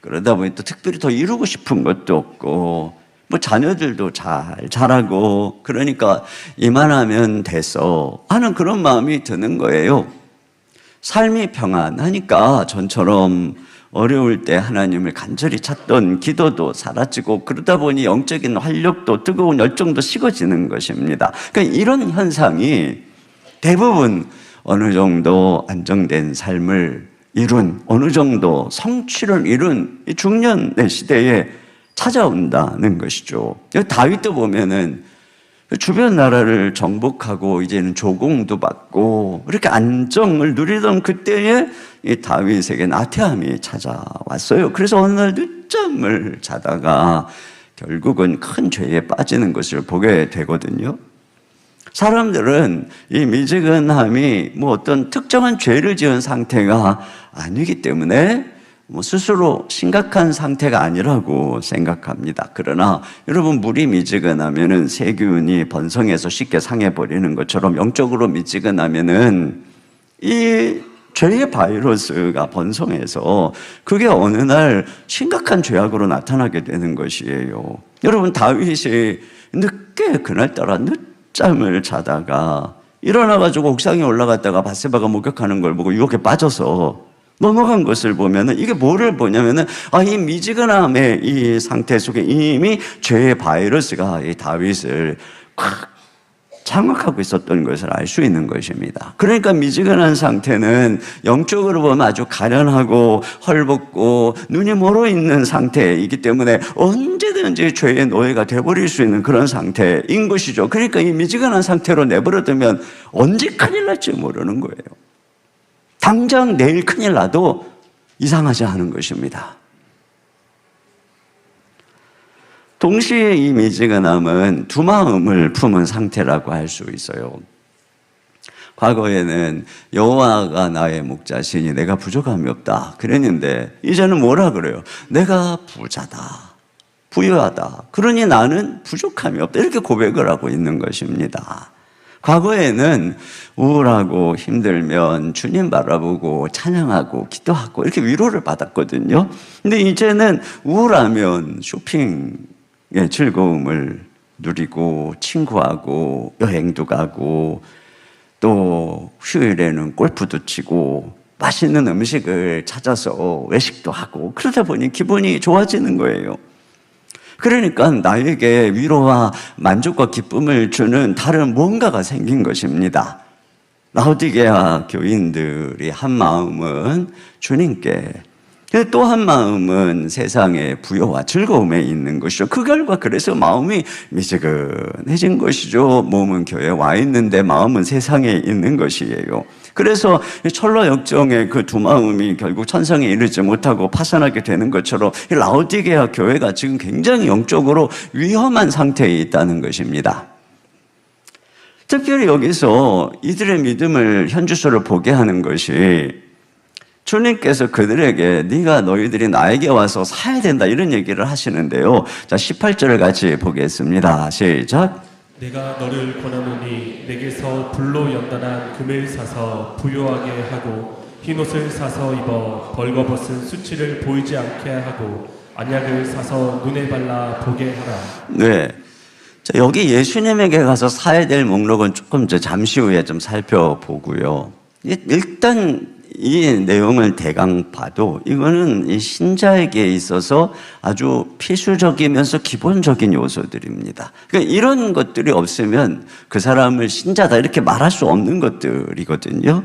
그러다 보니 또 특별히 더 이루고 싶은 것도 없고, 뭐 자녀들도 잘 자라고, 그러니까 이만하면 됐어 하는 그런 마음이 드는 거예요. 삶이 평안하니까 전처럼 어려울 때 하나님을 간절히 찾던 기도도 사라지고, 그러다 보니 영적인 활력도 뜨거운 열정도 식어지는 것입니다. 그러니까 이런 현상이 대부분 어느 정도 안정된 삶을 이룬, 어느 정도 성취를 이룬 이 중년의 시대에 찾아온다는 것이죠. 다윗도 보면은 주변 나라를 정복하고 이제는 조공도 받고 이렇게 안정을 누리던 그때에 이 다윗에게 나태함이 찾아왔어요. 그래서 어느 날 늦잠을 자다가 결국은 큰 죄에 빠지는 것을 보게 되거든요. 사람들은 이 미지근함이 뭐 어떤 특정한 죄를 지은 상태가 아니기 때문에 뭐 스스로 심각한 상태가 아니라고 생각합니다. 그러나 여러분, 물이 미지근하면은 세균이 번성해서 쉽게 상해버리는 것처럼 영적으로 미지근하면은 이 죄의 바이러스가 번성해서 그게 어느 날 심각한 죄악으로 나타나게 되는 것이에요. 여러분, 다윗이 늦게 그날따라 늦잠을 자다가 일어나가지고 옥상에 올라갔다가 밧세바가 목욕하는 걸 보고 유혹에 빠져서 넘어간 것을 보면은 이게 뭐를 보냐면은 이 미지근함의 이 상태 속에 이미 죄의 바이러스가 이 다윗을 꽉 장악하고 있었던 것을 알 수 있는 것입니다. 그러니까 미지근한 상태는 영적으로 보면 아주 가련하고 헐벗고 눈이 멀어 있는 상태이기 때문에 언제든지 죄의 노예가 되어버릴 수 있는 그런 상태인 것이죠. 그러니까 이 미지근한 상태로 내버려두면 언제 큰일 날지 모르는 거예요. 당장 내일 큰일 나도 이상하지 않은 것입니다. 동시에 이 미지근함은 두 마음을 품은 상태라고 할 수 있어요. 과거에는 여호와가 나의 목자시니 내가 부족함이 없다 그랬는데 이제는 뭐라 그래요? 내가 부자다, 부유하다, 그러니 나는 부족함이 없다, 이렇게 고백을 하고 있는 것입니다. 과거에는 우울하고 힘들면 주님 바라보고 찬양하고 기도하고 이렇게 위로를 받았거든요. 근데 이제는 우울하면 쇼핑의 즐거움을 누리고 친구하고 여행도 가고 또 휴일에는 골프도 치고 맛있는 음식을 찾아서 외식도 하고 그러다 보니 기분이 좋아지는 거예요. 그러니까 나에게 위로와 만족과 기쁨을 주는 다른 뭔가가 생긴 것입니다. 라오디게아 교인들이 한 마음은 주님께, 또 한 마음은 세상의 부여와 즐거움에 있는 것이죠. 그 결과 그래서 마음이 미지근해진 것이죠. 몸은 교회에 와 있는데 마음은 세상에 있는 것이에요. 그래서 철로 역정의 그 두 마음이 결국 천성에 이르지 못하고 파산하게 되는 것처럼 이 라오디게아 교회가 지금 굉장히 영적으로 위험한 상태에 있다는 것입니다. 특별히 여기서 이들의 믿음을 현주소를 보게 하는 것이 주님께서 그들에게 네가 너희들이 나에게 와서 사야 된다 이런 얘기를 하시는데요. 자, 18절을 같이 보겠습니다. 시작. 내가 너를 권하노니 내게서 불로 연단한 금을 사서 부요하게 하고 흰옷을 사서 입어 벌거벗은 수치를 보이지 않게 하고 안약을 사서 눈에 발라 보게 하라. 네. 자, 여기 예수님에게 가서 사야 될 목록은 조금 잠시 후에 좀 살펴보고요. 일단 이 내용을 대강 봐도 이거는 이 신자에게 있어서 아주 필수적이면서 기본적인 요소들입니다. 그러니까 이런 것들이 없으면 그 사람을 신자다 이렇게 말할 수 없는 것들이거든요.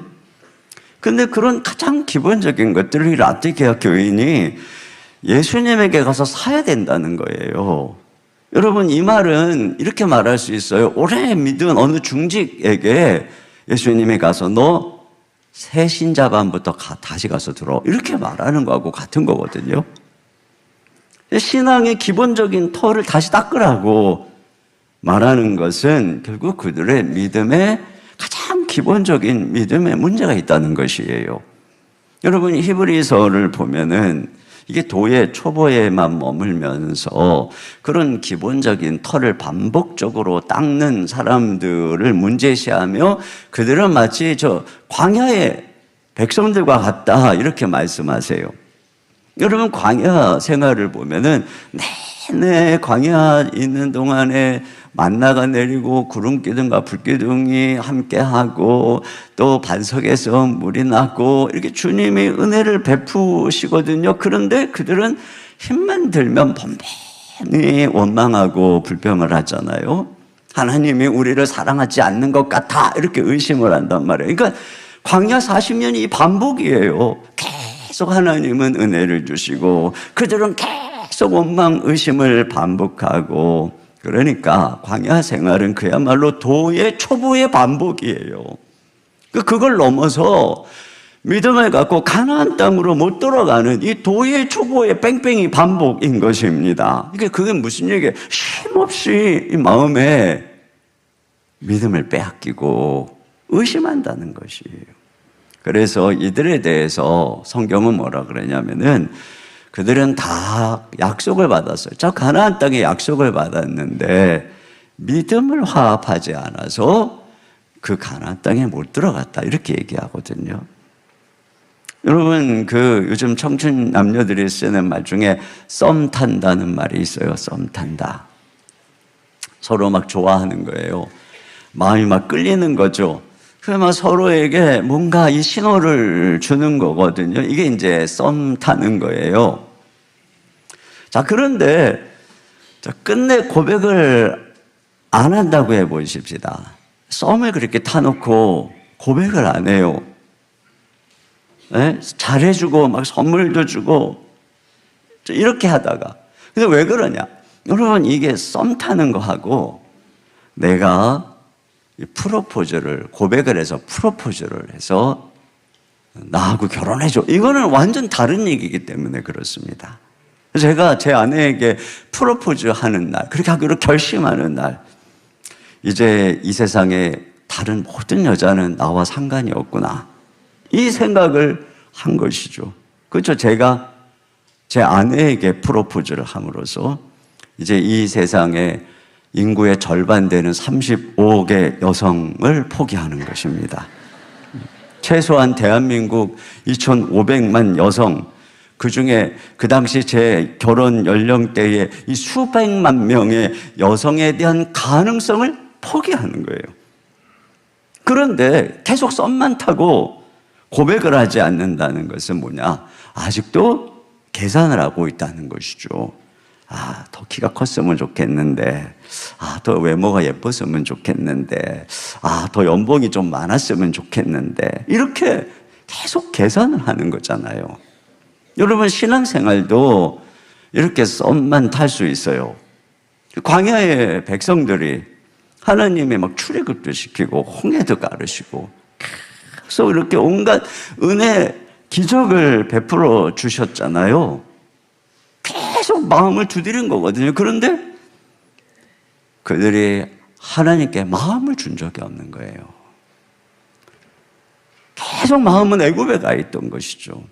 근데 그런 가장 기본적인 것들을 라오디게아 교인이 예수님에게 가서 사야 된다는 거예요. 여러분, 이 말은 이렇게 말할 수 있어요. 오래 믿은 어느 중직에게 예수님이 가서 너 새 신자반부터 다시 가서 들어 이렇게 말하는 거하고 같은 거거든요. 신앙의 기본적인 터를 다시 닦으라고 말하는 것은 결국 그들의 믿음에 가장 기본적인 믿음에 문제가 있다는 것이에요. 여러분, 히브리서를 보면은 이게 도의 초보에만 머물면서 그런 기본적인 터를 반복적으로 닦는 사람들을 문제시하며 그들은 마치 저 광야의 백성들과 같다 이렇게 말씀하세요. 여러분, 광야 생활을 보면은 내내 광야 있는 동안에 만나가 내리고 구름기둥과 불기둥이 함께하고 또 반석에서 물이 나고 이렇게 주님이 은혜를 베푸시거든요. 그런데 그들은 힘만 들면 번번이 원망하고 불평을 하잖아요. 하나님이 우리를 사랑하지 않는 것 같아 이렇게 의심을 한단 말이에요. 그러니까 광야 40년이 반복이에요. 계속 하나님은 은혜를 주시고 그들은 계속 원망 의심을 반복하고, 그러니까 광야 생활은 그야말로 도의 초보의 반복이에요. 그걸 넘어서 믿음을 갖고 가나안 땅으로 못 돌아가는 이 도의 초보의 뺑뺑이 반복인 것입니다. 그게 무슨 얘기예요? 쉼없이 이 마음에 믿음을 빼앗기고 의심한다는 것이에요. 그래서 이들에 대해서 성경은 뭐라 그러냐면은 그들은 다 약속을 받았어요. 저 가나안 땅에 약속을 받았는데 믿음을 화합하지 않아서 그 가나안 땅에 못 들어갔다 이렇게 얘기하거든요. 여러분, 그 요즘 청춘 남녀들이 쓰는 말 중에 썸 탄다는 말이 있어요. 썸 탄다. 서로 막 좋아하는 거예요. 마음이 막 끌리는 거죠. 그러면 서로에게 뭔가 이 신호를 주는 거거든요. 이게 이제 썸 타는 거예요. 자, 그런데 끝내 고백을 안 한다고 해보십시다. 썸을 그렇게 타놓고 고백을 안 해요. 네? 잘해주고 막 선물도 주고 이렇게 하다가, 근데 왜 그러냐? 여러분, 이게 썸 타는 거하고 내가 프로포즈를, 고백을 해서 프로포즈를 해서 나하고 결혼해줘, 이거는 완전 다른 얘기이기 때문에 그렇습니다. 제가 제 아내에게 프로포즈 하는 날, 그렇게 하기로 결심하는 날, 이제 이 세상에 다른 모든 여자는 나와 상관이 없구나, 이 생각을 한 것이죠. 그렇죠. 제가 제 아내에게 프로포즈를 함으로써 이제 이 세상에 인구의 절반 되는 35억의 여성을 포기하는 것입니다. 최소한 대한민국 2,500만 여성, 그 중에 그 당시 제 결혼 연령대의 이 수백만 명의 여성에 대한 가능성을 포기하는 거예요. 그런데 계속 썸만 타고 고백을 하지 않는다는 것은 뭐냐? 아직도 계산을 하고 있다는 것이죠. 더 키가 컸으면 좋겠는데, 더 외모가 예뻤으면 좋겠는데, 더 연봉이 좀 많았으면 좋겠는데, 이렇게 계속 계산을 하는 거잖아요. 여러분, 신앙생활도 이렇게 썸만 탈 수 있어요. 광야의 백성들이 하나님이 막 출애굽도 시키고 홍해도 가르시고 계속 이렇게 온갖 은혜, 기적을 베풀어 주셨잖아요. 계속 마음을 두드린 거거든요. 그런데 그들이 하나님께 마음을 준 적이 없는 거예요. 계속 마음은 애굽에 가 있던 것이죠.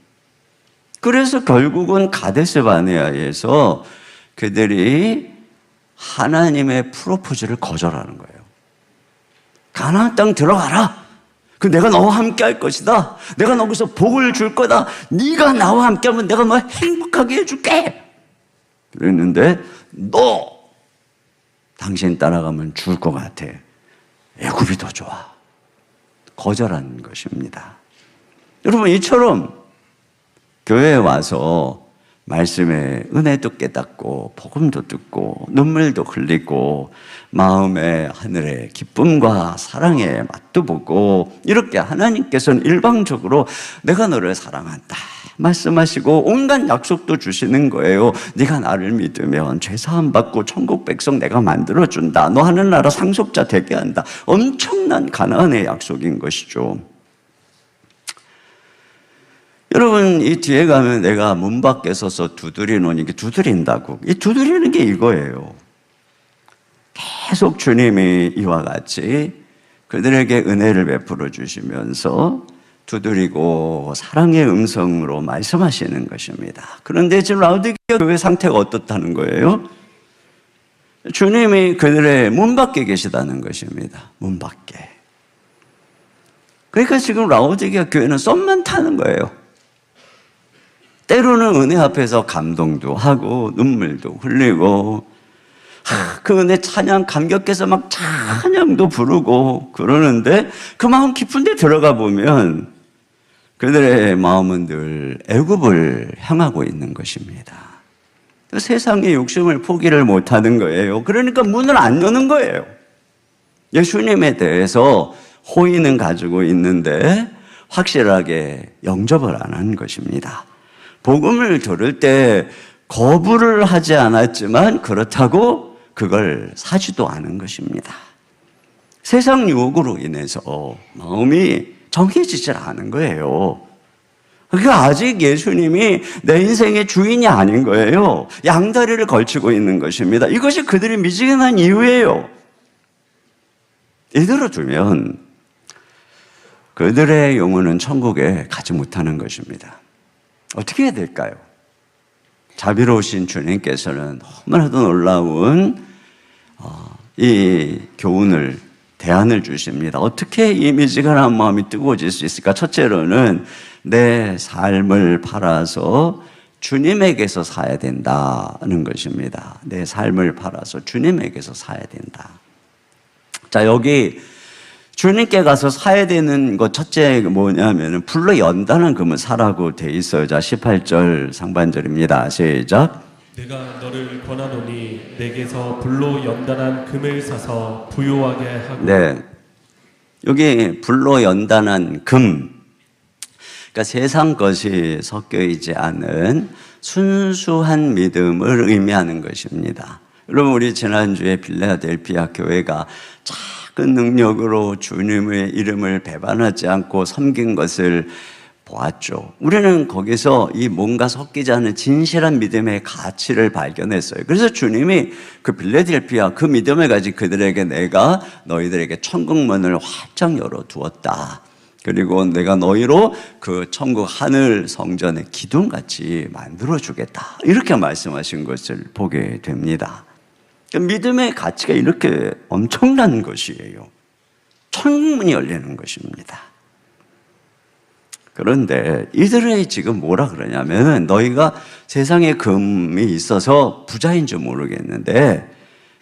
그래서 결국은 가데스 바네아에서 그들이 하나님의 프로포즈를 거절하는 거예요. 가나안 땅 들어가라. 내가 너와 함께 할 것이다. 내가 너기서 복을 줄 거다. 네가 나와 함께 하면 내가 너 행복하게 해줄게. 그랬는데 너 당신 따라가면 죽을 것 같아. 애굽이 더 좋아. 거절하는 것입니다. 여러분, 이처럼 교회에 와서 말씀의 은혜도 깨닫고 복음도 듣고 눈물도 흘리고 마음의 하늘의 기쁨과 사랑의 맛도 보고, 이렇게 하나님께서는 일방적으로 내가 너를 사랑한다 말씀하시고 온갖 약속도 주시는 거예요. 네가 나를 믿으면 죄사함 받고 천국 백성 내가 만들어준다. 너 하늘나라 상속자 되게 한다. 엄청난 가나안의 약속인 것이죠. 여러분, 이 뒤에 가면 내가 문 밖에 서서 두드리노니, 이게 두드린다고. 이 두드리는 게 이거예요. 계속 주님이 이와 같이 그들에게 은혜를 베풀어 주시면서 두드리고 사랑의 음성으로 말씀하시는 것입니다. 그런데 지금 라오디게아 교회 상태가 어떻다는 거예요? 주님이 그들의 문 밖에 계시다는 것입니다. 문 밖에. 그러니까 지금 라오디게아 교회는 썸만 타는 거예요. 때로는 은혜 앞에서 감동도 하고 눈물도 흘리고, 그 은혜 찬양 감격해서 막 찬양도 부르고 그러는데, 그 마음 깊은 데 들어가 보면 그들의 마음은 늘 애굽을 향하고 있는 것입니다. 세상의 욕심을 포기를 못하는 거예요. 그러니까 문을 안 여는 거예요. 예수님에 대해서 호의는 가지고 있는데 확실하게 영접을 안 한 것입니다. 복음을 들을 때 거부를 하지 않았지만 그렇다고 그걸 사지도 않은 것입니다. 세상 유혹으로 인해서 마음이 정해지질 않은 거예요. 그러니까 아직 예수님이 내 인생의 주인이 아닌 거예요. 양다리를 걸치고 있는 것입니다. 이것이 그들이 미지근한 이유예요. 이대로 두면 그들의 영혼은 천국에 가지 못하는 것입니다. 어떻게 해야 될까요? 자비로우신 주님께서는 너무나도 놀라운 이 교훈을, 대안을 주십니다. 어떻게 이 미지근한 마음이 뜨거워질 수 있을까? 첫째로는 내 삶을 팔아서 주님에게서 사야 된다는 것입니다. 내 삶을 팔아서 주님에게서 사야 된다. 자, 여기 주님께 가서 사야 되는 것 첫째 뭐냐면은 불로 연단한 금을 사라고 돼 있어요. 자, 18절 상반절입니다. 시작. 내가 너를 권하노니 내게서 불로 연단한 금을 사서 부요하게 하고. 네, 여기 불로 연단한 금, 그러니까 세상 것이 섞여 있지 않은 순수한 믿음을 의미하는 것입니다. 여러분, 우리 지난주에 빌라델피아 교회가 작은 능력으로 주님의 이름을 배반하지 않고 섬긴 것을 보았죠. 우리는 거기서 이 뭔가 섞이지 않은 진실한 믿음의 가치를 발견했어요. 그래서 주님이 그 빌라델피아 그 믿음을 가진 그들에게 내가 너희들에게 천국 문을 활짝 열어두었다. 그리고 내가 너희로 그 천국 하늘 성전의 기둥같이 만들어주겠다. 이렇게 말씀하신 것을 보게 됩니다. 믿음의 가치가 이렇게 엄청난 것이에요. 천국문이 열리는 것입니다. 그런데 이들이 지금 뭐라 그러냐면 너희가 세상에 금이 있어서 부자인 줄 모르겠는데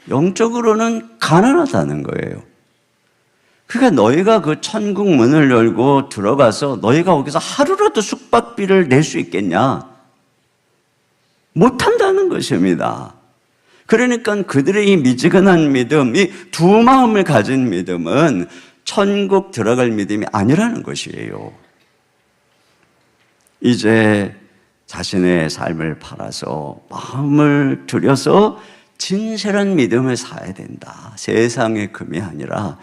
영적으로는 가난하다는 거예요. 그러니까 너희가 그 천국 문을 열고 들어가서 너희가 거기서 하루라도 숙박비를 낼 수 있겠냐? 못한다는 것입니다. 그러니까 그들의 이 미지근한 믿음, 이 두 마음을 가진 믿음은 천국 들어갈 믿음이 아니라는 것이에요. 이제 자신의 삶을 팔아서 마음을 들여서 진실한 믿음을 사야 된다. 세상의 금이 아니라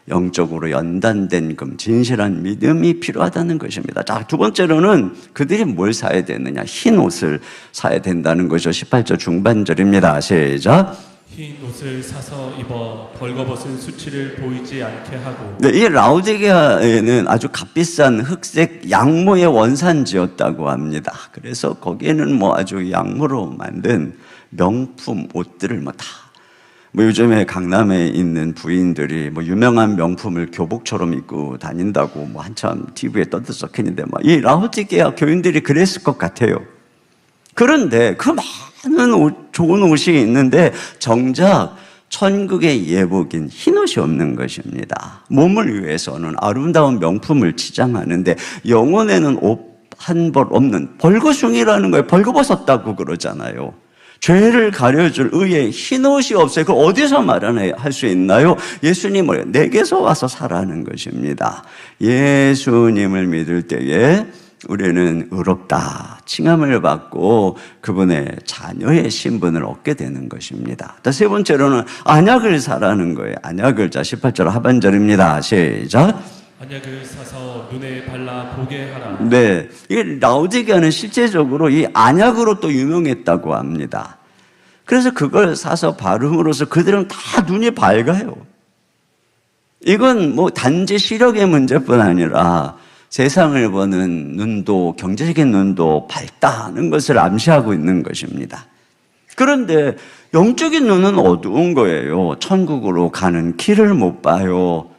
영적으로 연단된 금, 진실한 믿음이 필요하다는 것입니다. 자, 두 번째로는 그들이 뭘 사야 되느냐? 흰 옷을 사야 된다는 거죠. 18절 중반절입니다. 시작. 흰 옷을 사서 입어 벌거벗은 수치를 보이지 않게 하고. 네, 이 라오디게아에는 아주 값비싼 흑색 양모의 원산지였다고 합니다. 그래서 거기에는 뭐 아주 양모로 만든 명품 옷들을 뭐 요즘에 강남에 있는 부인들이 뭐 유명한 명품을 교복처럼 입고 다닌다고 뭐 한참 TV에 떠들썩했는데 이 라오디게아 교인들이 그랬을 것 같아요. 그런데 그 많은 옷, 좋은 옷이 있는데 정작 천국의 예복인 흰옷이 없는 것입니다. 몸을 위해서는 아름다운 명품을 치장하는데 영혼에는 옷 한 벌 없는 벌거숭이라는 거예요. 벌거벗었다고 그러잖아요. 죄를 가려줄 의의 흰옷이 없어요. 그걸 어디서 말할 수 있나요? 예수님을 내게서 와서 살아는 것입니다. 예수님을 믿을 때에 우리는 의롭다 칭함을 받고 그분의 자녀의 신분을 얻게 되는 것입니다. 세 번째로는 언약을 사라는 거예요. 언약을, 자 18절 하반절입니다. 시작. 언약을 사서 눈에 발라 보게 하라. 네, 이 라오디게아는 실제적으로 이 언약으로 또 유명했다고 합니다. 그래서 그걸 사서 바름으로써 그들은 다 눈이 밝아요. 이건 뭐 단지 시력의 문제뿐 아니라 세상을 보는 눈도, 경제적인 눈도 밝다는 것을 암시하고 있는 것입니다. 그런데 영적인 눈은 어두운 거예요. 천국으로 가는 길을 못 봐요.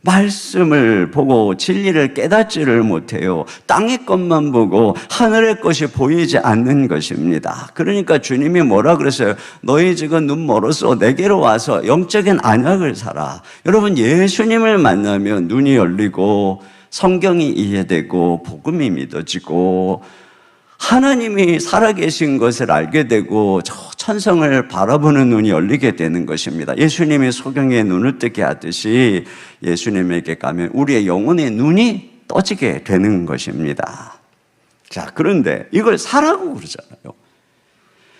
말씀을 보고 진리를 깨닫지를 못해요. 땅의 것만 보고 하늘의 것이 보이지 않는 것입니다. 그러니까 주님이 뭐라 그랬어요? 너희 지금 눈 멀어서 내게로 와서 영적인 언약을 사라. 여러분, 예수님을 만나면 눈이 열리고 성경이 이해되고 복음이 믿어지고 하나님이 살아계신 것을 알게 되고 저 천성을 바라보는 눈이 열리게 되는 것입니다. 예수님이 소경의 눈을 뜨게 하듯이 예수님에게 가면 우리의 영혼의 눈이 떠지게 되는 것입니다. 자, 그런데 이걸 사라고 그러잖아요.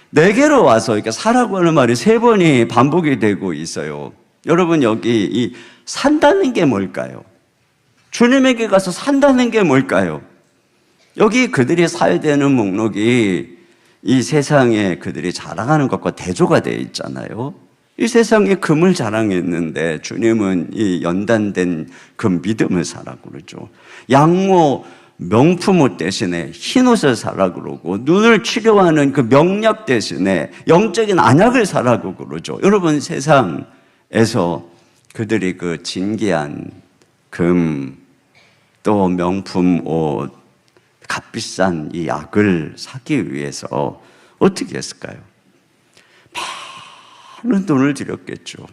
내게로 와서 이렇게 사라고 하는 말이 3번이 반복이 되고 있어요. 여러분, 여기 이 산다는 게 뭘까요? 주님에게 가서 산다는 게 뭘까요? 여기 그들이 사야 되는 목록이 이 세상에 그들이 자랑하는 것과 대조가 되어 있잖아요. 이 세상에 금을 자랑했는데 주님은 이 연단된 그 믿음을 사라고 그러죠. 양모 명품 옷 대신에 흰옷을 사라고 그러고 눈을 치료하는 그 명약 대신에 영적인 언약을 사라고 그러죠. 여러분, 세상에서 그들이 그 진귀한 금 또 명품 옷 값비싼 이 약을 사기 위해서 어떻게 했을까요? 많은 돈을 들였겠죠.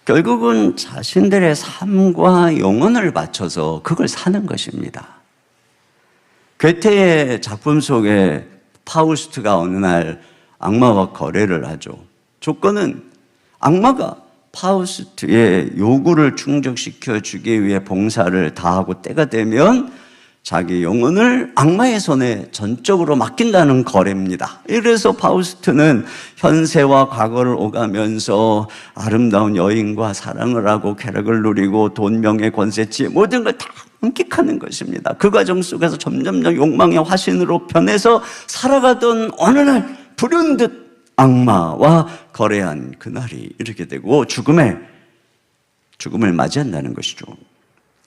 결국은 자신들의 삶과 영혼을 바쳐서 그걸 사는 것입니다. 괴테의 작품 속에 파우스트가 어느 날 악마와 거래를 하죠. 조건은 악마가 파우스트의 요구를 충족시켜 주기 위해 봉사를 다하고 때가 되면 자기 영혼을 악마의 손에 전적으로 맡긴다는 거래입니다. 이래서 파우스트는 현세와 과거를 오가면서 아름다운 여인과 사랑을 하고 쾌락을 누리고 돈, 명예, 권세치 모든 걸 다 함께하는 것입니다. 그 과정 속에서 점점점 욕망의 화신으로 변해서 살아가던 어느 날 불현듯 악마와 거래한 그날이 이렇게 되고 죽음을 맞이한다는 것이죠.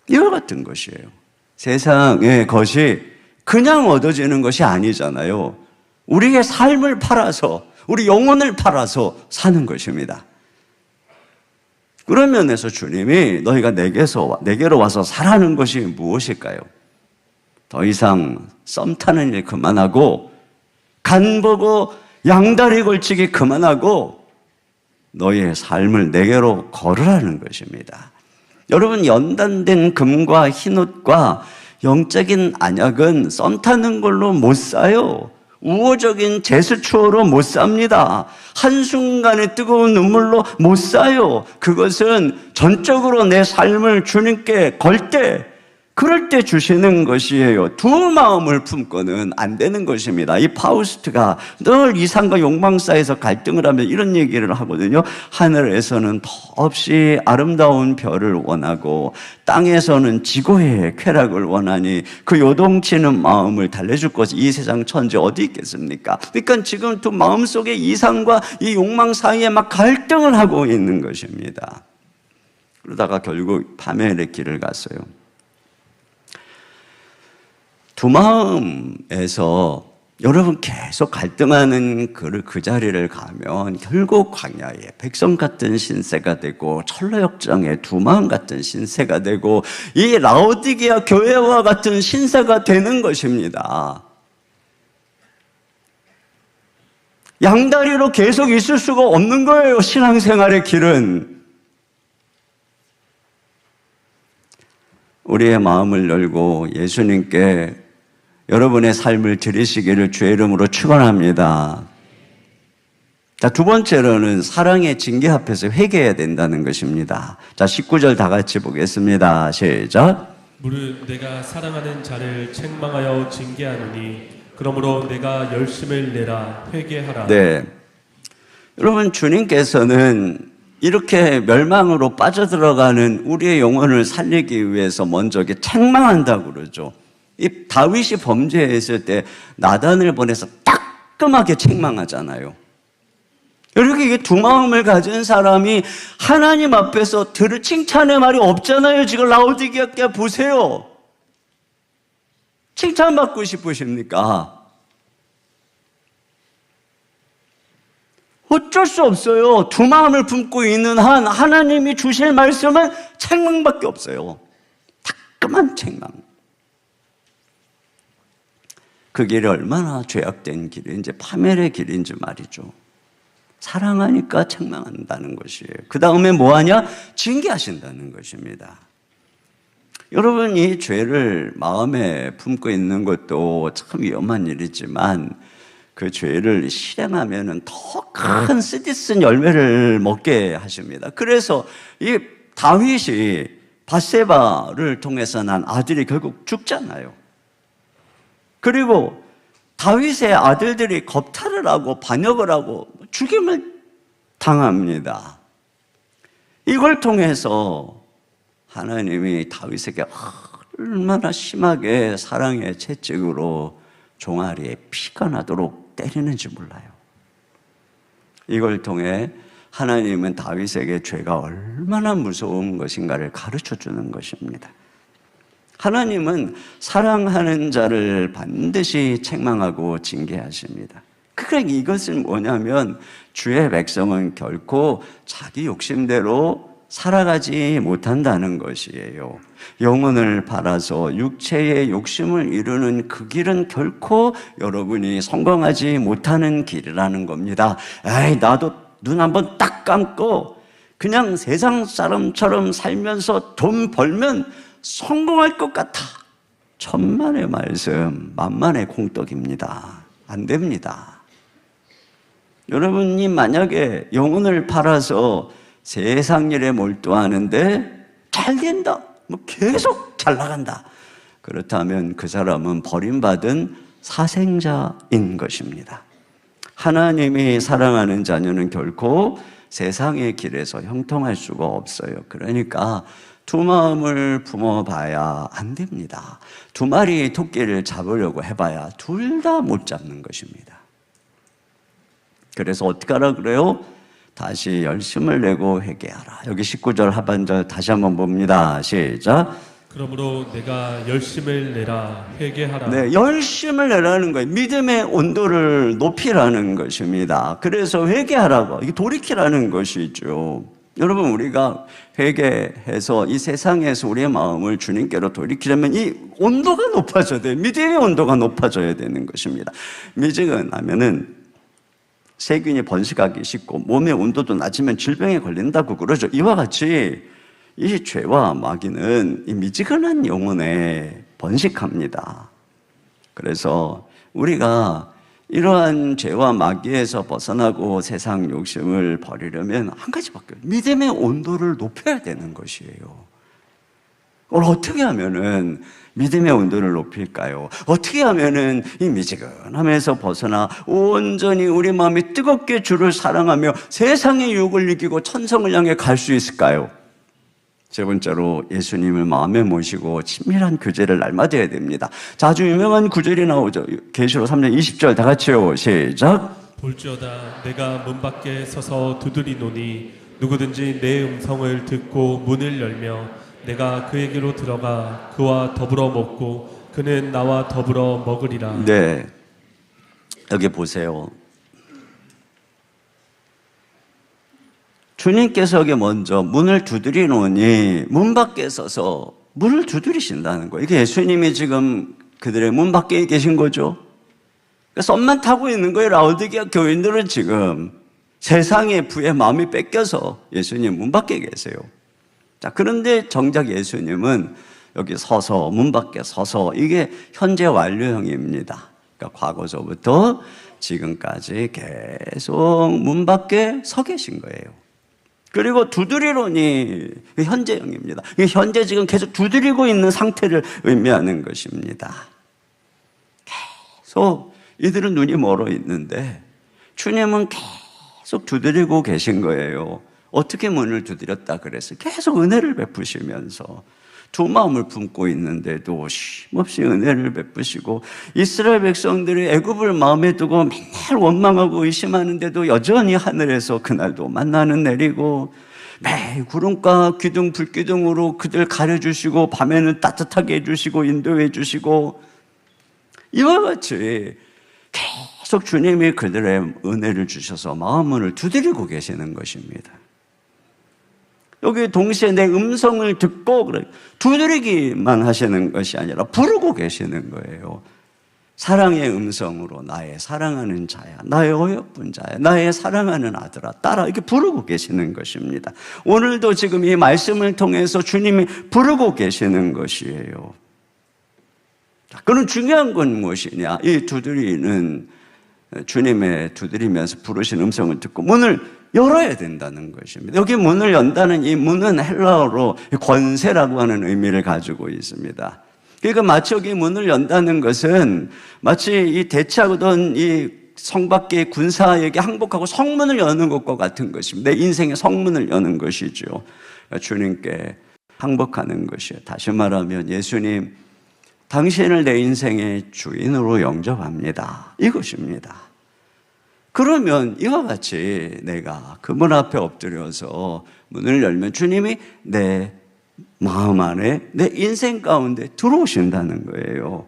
이와 같은 것이에요. 세상의 것이 그냥 얻어지는 것이 아니잖아요. 우리의 삶을 팔아서, 우리 영혼을 팔아서 사는 것입니다. 그런 면에서 주님이 너희가 내게로 와서 살아는 것이 무엇일까요? 더 이상 썸 타는 일 그만하고, 간 보고 양다리 걸치기 그만하고 너희의 삶을 내게로 걸으라는 것입니다. 여러분, 연단된 금과 흰옷과 영적인 안약은 썸 타는 걸로 못 사요. 우호적인 제스처로 못 삽니다. 한순간의 뜨거운 눈물로 못 사요. 그것은 전적으로 내 삶을 주님께 걸 때, 그럴 때 주시는 것이에요. 두 마음을 품고는 안 되는 것입니다. 이 파우스트가 늘 이상과 욕망 사이에서 갈등을 하면 이런 얘기를 하거든요. 하늘에서는 더없이 아름다운 별을 원하고 땅에서는 지고의 쾌락을 원하니 그 요동치는 마음을 달래줄 것이 이 세상 천지 어디 있겠습니까? 그러니까 지금 두 마음 속에 이상과 이 욕망 사이에 막 갈등을 하고 있는 것입니다. 그러다가 결국 파멸의 길을 갔어요. 두 마음에서 여러분 계속 갈등하는 그 자리를 가면 결국 광야에 백성 같은 신세가 되고 철로역정의 두 마음 같은 신세가 되고 이 라오디게아 교회와 같은 신세가 되는 것입니다. 양다리로 계속 있을 수가 없는 거예요. 신앙생활의 길은. 우리의 마음을 열고 예수님께 여러분의 삶을 드리시기를 주의 이름으로 축원합니다. 자, 두 번째로는 사랑의 징계 앞에서 회개해야 된다는 것입니다. 자, 19절 다 같이 보겠습니다. 시작. 무릇 내가 사랑하는 자를 책망하여 징계하노니 그러므로 내가 열심을 내라 회개하라. 네, 여러분, 주님께서는 이렇게 멸망으로 빠져들어가는 우리의 영혼을 살리기 위해서 먼저 이렇게 책망한다고 그러죠. 이 다윗이 범죄했을 때 나단을 보내서 따끔하게 책망하잖아요. 이렇게 두 마음을 가진 사람이 하나님 앞에서 들을 칭찬의 말이 없잖아요. 지금 라오디게아 보세요. 칭찬받고 싶으십니까? 어쩔 수 없어요. 두 마음을 품고 있는 한 하나님이 주실 말씀은 책망밖에 없어요. 따끔한 책망. 그 길이 얼마나 죄악된 길인지, 파멸의 길인지 말이죠. 사랑하니까 책망한다는 것이에요. 그 다음에 뭐하냐? 징계하신다는 것입니다. 여러분, 이 죄를 마음에 품고 있는 것도 참 위험한 일이지만 그 죄를 실행하면 더 큰 쓰디쓴 열매를 먹게 하십니다. 그래서 이 다윗이 밧세바를 통해서 난 아들이 결국 죽잖아요. 그리고 다윗의 아들들이 겁탈을 하고 반역을 하고 죽임을 당합니다. 이걸 통해서 하나님이 다윗에게 얼마나 심하게 사랑의 채찍으로 종아리에 피가 나도록 때리는지 몰라요. 이걸 통해 하나님은 다윗에게 죄가 얼마나 무서운 것인가를 가르쳐 주는 것입니다. 하나님은 사랑하는 자를 반드시 책망하고 징계하십니다. 그러니까 이것은 뭐냐면 주의 백성은 결코 자기 욕심대로 살아가지 못한다는 것이에요. 영혼을 팔아서 육체의 욕심을 이루는 그 길은 결코 여러분이 성공하지 못하는 길이라는 겁니다. 에이, 나도 눈 한번 딱 감고 그냥 세상 사람처럼 살면서 돈 벌면 성공할 것 같아. 천만의 말씀, 만만의 공떡입니다. 안 됩니다. 여러분이 만약에 영혼을 팔아서 세상 일에 몰두하는데 잘 된다, 뭐 계속 잘 나간다, 그렇다면 그 사람은 버림받은 사생자인 것입니다. 하나님이 사랑하는 자녀는 결코 세상의 길에서 형통할 수가 없어요. 그러니까 두 마음을 품어봐야 안 됩니다. 두 마리 토끼를 잡으려고 해봐야 둘 다 못 잡는 것입니다. 그래서 어떻게 하라 그래요? 다시 열심을 내고 회개하라. 여기 19절 하반절 다시 한번 봅니다. 시작. 그러므로 내가 열심을 내라 회개하라. 네, 열심을 내라는 거예요. 믿음의 온도를 높이라는 것입니다. 그래서 회개하라고, 이게 돌이키라는 것이죠. 여러분, 우리가 회개해서 이 세상에서 우리의 마음을 주님께로 돌이키려면 이 온도가 높아져야 돼요. 믿음의 온도가 높아져야 되는 것입니다. 미지근하면은 세균이 번식하기 쉽고 몸의 온도도 낮으면 질병에 걸린다고 그러죠. 이와 같이 이 죄와 마귀는 이 미지근한 영혼에 번식합니다. 그래서 우리가 이러한 죄와 마귀에서 벗어나고 세상 욕심을 버리려면 한 가지밖에 없어요. 믿음의 온도를 높여야 되는 것이에요. 오늘 어떻게 하면은 믿음의 온도를 높일까요? 어떻게 하면은 이 미지근함에서 벗어나 온전히 우리 마음이 뜨겁게 주를 사랑하며 세상의 유혹을 이기고 천성을 향해 갈 수 있을까요? 세 번째로 예수님을 마음에 모시고 친밀한 교제를 날마다 해야 됩니다. 자, 아주 유명한 구절이 나오죠. 계시록 3장 20절 다 같이요. 시작. 볼지어다 내가 문 밖에 서서 두드리노니 누구든지 내 음성을 듣고 문을 열며 내가 그에게로 들어가 그와 더불어 먹고 그는 나와 더불어 먹으리라. 네, 여기 보세요. 주님께서 여기 먼저 문을 두드리노니 문 밖에 서서 문을 두드리신다는 거예요. 이게 예수님이 지금 그들의 문 밖에 계신 거죠. 썸만 타고 있는 거예요. 라오디게아 교인들은 지금 세상의 부의 마음이 뺏겨서 예수님 문 밖에 계세요. 자, 그런데 정작 예수님은 여기 서서, 문 밖에 서서, 이게 현재 완료형입니다. 그러니까 과거서부터 지금까지 계속 문 밖에 서 계신 거예요. 그리고 두드리노니 현재형입니다. 현재 지금 계속 두드리고 있는 상태를 의미하는 것입니다. 계속 이들은 눈이 멀어 있는데 주님은 계속 두드리고 계신 거예요. 어떻게 문을 두드렸다 그랬어요? 계속 은혜를 베푸시면서 두 마음을 품고 있는데도 쉼없이 은혜를 베푸시고 이스라엘 백성들이 애굽을 마음에 두고 맨날 원망하고 의심하는데도 여전히 하늘에서 그날도 만나는 내리고 매일 구름과 기둥 불기둥으로 그들 가려주시고 밤에는 따뜻하게 해주시고 인도해 주시고 이와 같이 계속 주님이 그들의 은혜를 주셔서 마음문을 두드리고 계시는 것입니다. 여기 동시에 내 음성을 듣고 두드리기만 하시는 것이 아니라 부르고 계시는 거예요. 사랑의 음성으로 나의 사랑하는 자야, 나의 어여쁜 자야, 나의 사랑하는 아들아, 딸아, 이렇게 부르고 계시는 것입니다. 오늘도 지금 이 말씀을 통해서 주님이 부르고 계시는 것이에요. 그럼 중요한 건 무엇이냐? 이 두드리는 주님의 두드리면서 부르신 음성을 듣고 문을 열어야 된다는 것입니다. 여기 문을 연다는 이 문은 헬라어로 권세라고 하는 의미를 가지고 있습니다. 그러니까 마치 여기 문을 연다는 것은 마치 이 대치하던 이 성 밖의 군사에게 항복하고 성문을 여는 것과 같은 것입니다. 내 인생의 성문을 여는 것이죠. 주님께 항복하는 것이에요. 다시 말하면 예수님, 당신을 내 인생의 주인으로 영접합니다. 이것입니다. 그러면 이와 같이 내가 그 문 앞에 엎드려서 문을 열면 주님이 내 마음 안에, 내 인생 가운데 들어오신다는 거예요.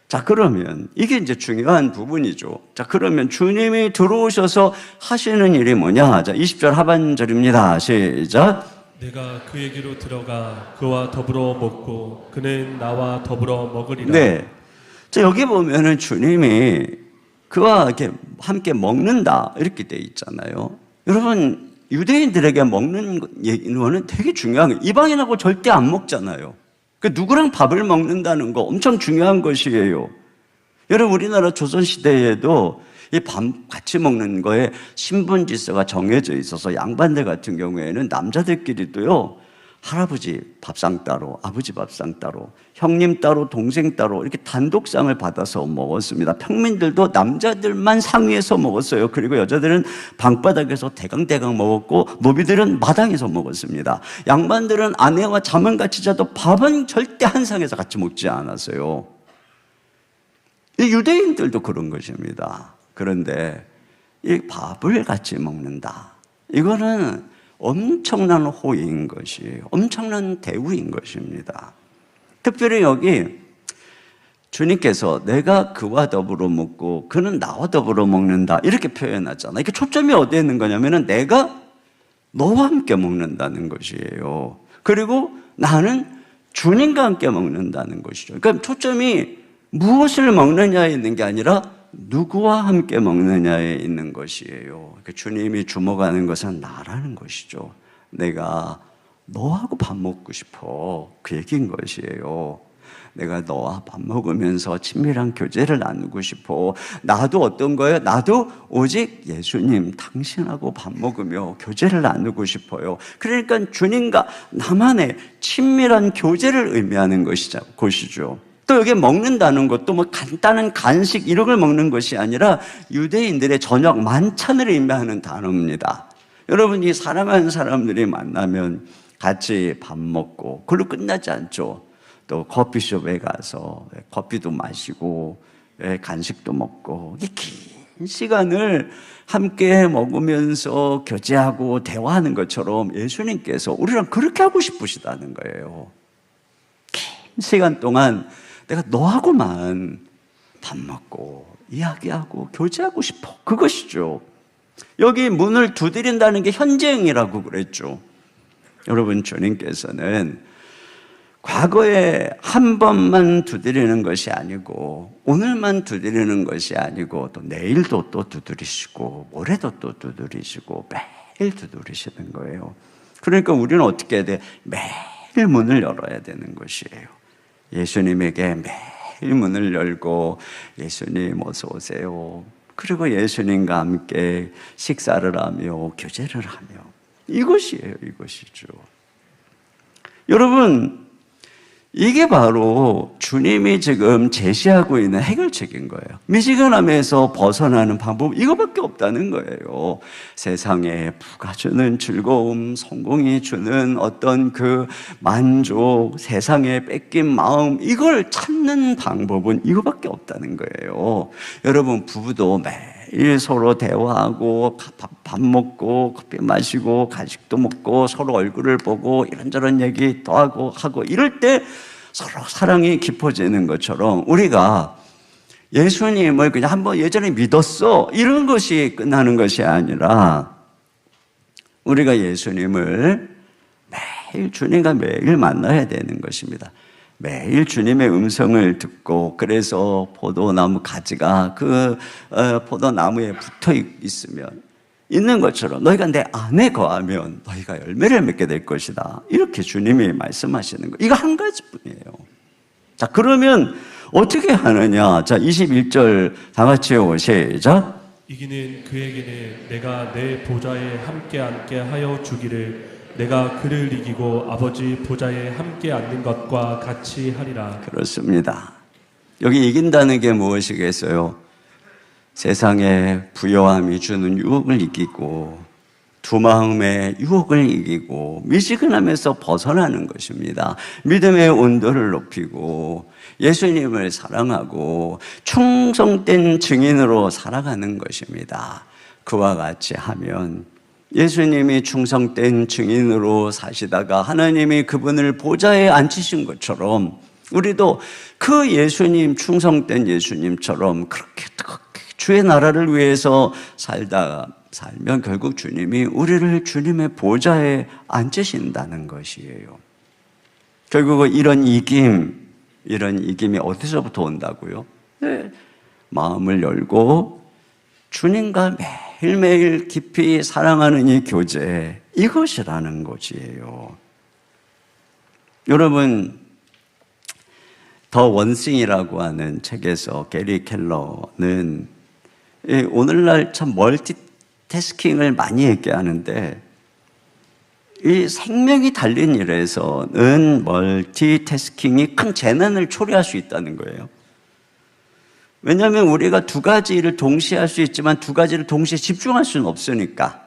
자, 그러면 이게 이제 중요한 부분이죠. 자, 그러면 주님이 들어오셔서 하시는 일이 뭐냐? 자, 20절 하반절입니다. 시작. 내가 그에게로 들어가 그와 더불어 먹고 그는 나와 더불어 먹으리라. 네. 자, 여기 보면은 주님이 그와 이렇게 함께 먹는다 이렇게 돼 있잖아요. 여러분, 유대인들에게 먹는 거는 되게 중요한 거예요. 이방인하고 절대 안 먹잖아요. 그 누구랑 밥을 먹는다는 거 엄청 중요한 것이에요. 여러분, 우리나라 조선시대에도 이 밥 같이 먹는 거에 신분 질서가 정해져 있어서 양반들 같은 경우에는 남자들끼리도요 할아버지 밥상 따로, 아버지 밥상 따로, 형님 따로, 동생 따로 이렇게 단독상을 받아서 먹었습니다. 평민들도 남자들만 상위에서 먹었어요. 그리고 여자들은 방바닥에서 대강대강 먹었고 노비들은 마당에서 먹었습니다. 양반들은 아내와 잠을 같이 자도 밥은 절대 한 상에서 같이 먹지 않았어요. 이 유대인들도 그런 것입니다. 그런데 이 밥을 같이 먹는다. 이거는 엄청난 호의인 것이, 엄청난 대우인 것입니다. 특별히 여기 주님께서 내가 그와 더불어 먹고 그는 나와 더불어 먹는다 이렇게 표현하잖아요. 이게 초점이 어디에 있는 거냐면은 내가 너와 함께 먹는다는 것이에요. 그리고 나는 주님과 함께 먹는다는 것이죠. 그러니까 초점이 무엇을 먹느냐에 있는 게 아니라 누구와 함께 먹느냐에 있는 것이에요. 주님이 주목하는 것은 나라는 것이죠. 내가 너하고 밥 먹고 싶어. 그 얘기인 것이에요. 내가 너와 밥 먹으면서 친밀한 교제를 나누고 싶어. 나도 어떤 거예요? 나도 오직 예수님, 당신하고 밥 먹으며 교제를 나누고 싶어요. 그러니까 주님과 나만의 친밀한 교제를 의미하는 것이죠. 또 여기 먹는다는 것도 뭐 간단한 간식 이런 걸 먹는 것이 아니라 유대인들의 저녁 만찬을 의미하는 단어입니다. 여러분이 사랑하는 사람들이 만나면 같이 밥 먹고 그걸로 끝나지 않죠. 또 커피숍에 가서 커피도 마시고 간식도 먹고 긴 시간을 함께 먹으면서 교제하고 대화하는 것처럼 예수님께서 우리랑 그렇게 하고 싶으시다는 거예요. 긴 시간 동안 내가 너하고만 밥 먹고 이야기하고 교제하고 싶어. 그것이죠. 여기 문을 두드린다는 게 현재형이라고 그랬죠. 여러분, 주님께서는 과거에 한 번만 두드리는 것이 아니고 오늘만 두드리는 것이 아니고 또 내일도 또 두드리시고 모레도 또 두드리시고 매일 두드리시는 거예요. 그러니까 우리는 어떻게 해야 돼? 매일 문을 열어야 되는 것이에요. 예수님에게 매일 문을 열고 예수님 어서 오세요. 그리고 예수님과 함께 식사를 하며 교제를 하며 이것이에요. 이것이죠. 여러분, 이게 바로 주님이 지금 제시하고 있는 해결책인 거예요. 미지근함에서 벗어나는 방법 이거밖에 없다는 거예요. 세상에 부가 주는 즐거움, 성공이 주는 어떤 그 만족, 세상에 뺏긴 마음 이걸 찾는 방법은 이거밖에 없다는 거예요. 여러분, 부부도 매일 서로 대화하고 밥 먹고 커피 마시고 간식도 먹고 서로 얼굴을 보고 이런저런 얘기 또 하고 이럴 때 서로 사랑이 깊어지는 것처럼 우리가 예수님을 그냥 한번 예전에 믿었어 이런 것이 끝나는 것이 아니라 우리가 예수님을 매일 주님과 매일 만나야 되는 것입니다. 매일 주님의 음성을 듣고 그래서 포도나무 가지가 그 포도나무에 붙어 있는 것처럼 너희가 내 안에 거하면 너희가 열매를 맺게 될 것이다. 이렇게 주님이 말씀하시는 거예요. 이거 한 가지뿐이에요. 자, 그러면 어떻게 하느냐? 자, 21절 다 같이 시작. 이기는 그에게는 내가 내 보좌에 함께 앉게 하여 주기를 내가 그를 이기고 아버지 보좌에 함께 앉는 것과 같이 하리라. 그렇습니다. 여기 이긴다는 게 무엇이겠어요? 세상의 부요함이 주는 유혹을 이기고 두 마음의 유혹을 이기고 미지근함에서 벗어나는 것입니다. 믿음의 온도를 높이고 예수님을 사랑하고 충성된 증인으로 살아가는 것입니다. 그와 같이 하면 예수님이 충성된 증인으로 사시다가 하나님이 그분을 보좌에 앉히신 것처럼 우리도 그 예수님, 충성된 예수님처럼 그렇게 주의 나라를 위해서 살면 결국 주님이 우리를 주님의 보좌에 앉으신다는 것이에요. 결국 이런 이김이 어디서부터 온다고요? 네. 마음을 열고 주님과 매일매일 깊이 사랑하는 이 교제, 이것이라는 것이에요. 여러분, 더 원싱이라고 하는 책에서 게리 켈러는 오늘날 참 멀티태스킹을 많이 얘기하는데 이 생명이 달린 일에서는 멀티태스킹이 큰 재난을 초래할 수 있다는 거예요. 왜냐하면 우리가 두 가지 일을 동시에 할 수 있지만 두 가지를 동시에 집중할 수는 없으니까.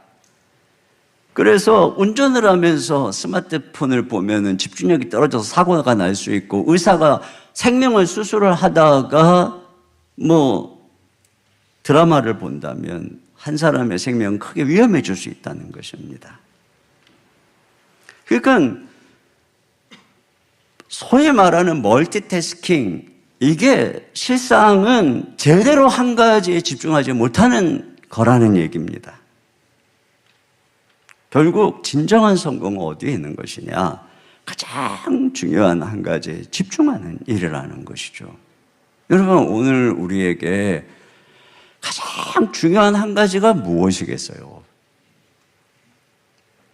그래서 운전을 하면서 스마트폰을 보면은 집중력이 떨어져서 사고가 날 수 있고, 의사가 생명을 수술을 하다가 드라마를 본다면 한 사람의 생명은 크게 위험해질 수 있다는 것입니다. 그러니까 소위 말하는 멀티태스킹, 이게 실상은 제대로 한 가지에 집중하지 못하는 거라는 얘기입니다. 결국 진정한 성공은 어디에 있는 것이냐? 가장 중요한 한 가지에 집중하는 일이라는 것이죠. 여러분, 오늘 우리에게 가장 중요한 한 가지가 무엇이겠어요?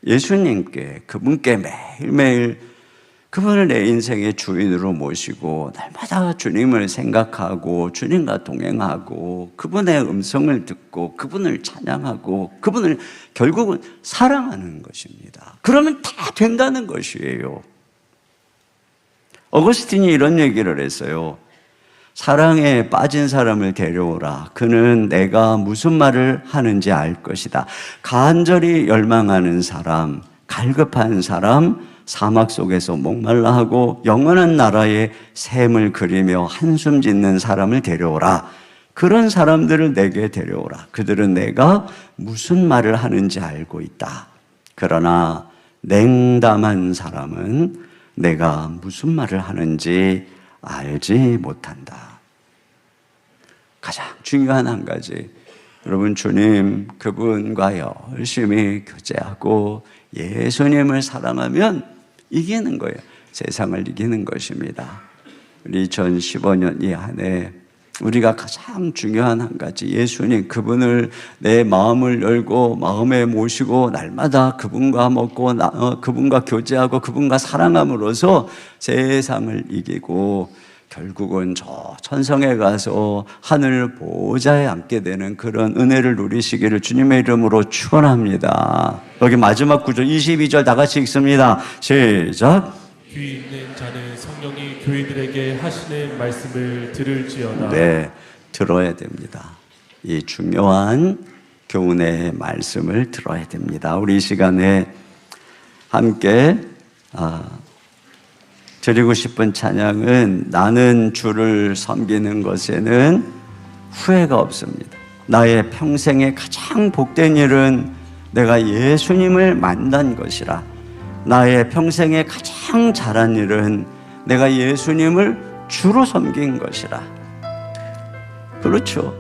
예수님께, 그분께 매일매일 그분을 내 인생의 주인으로 모시고 날마다 주님을 생각하고 주님과 동행하고 그분의 음성을 듣고 그분을 찬양하고 그분을 결국은 사랑하는 것입니다. 그러면 다 된다는 것이에요. 어거스틴이 이런 얘기를 했어요. 사랑에 빠진 사람을 데려오라. 그는 내가 무슨 말을 하는지 알 것이다. 간절히 열망하는 사람, 갈급한 사람, 사막 속에서 목말라 하고 영원한 나라의 샘을 그리며 한숨 짓는 사람을 데려오라. 그런 사람들을 내게 데려오라. 그들은 내가 무슨 말을 하는지 알고 있다. 그러나 냉담한 사람은 내가 무슨 말을 하는지 알지 못한다. 가장 중요한 한 가지, 여러분, 주님 그분과 열심히 교제하고 예수님을 사랑하면 이기는 거예요. 세상을 이기는 것입니다. 우리 2015년 이 한 해 우리가 가장 중요한 한 가지, 예수님 그분을 내 마음을 열고 마음에 모시고 날마다 그분과 먹고 그분과 교제하고 그분과 사랑함으로써 세상을 이기고 결국은 저 천성에 가서 하늘 보좌에 앉게 되는 그런 은혜를 누리시기를 주님의 이름으로 축원합니다. 여기 마지막 구절 22절 다 같이 읽습니다. 시작. 귀 있는 자는 성령이 교회들에게 하시는 말씀을 들을지어다. 네, 들어야 됩니다. 이 중요한 교훈의 말씀을 들어야 됩니다. 우리 이 시간에 함께 드리고 싶은 찬양은 나는 주를 섬기는 것에는 후회가 없습니다. 나의 평생에 가장 복된 일은 내가 예수님을 만난 것이라. 나의 평생에 가장 잘한 일은 내가 예수님을 주로 섬긴 것이라. 그렇죠.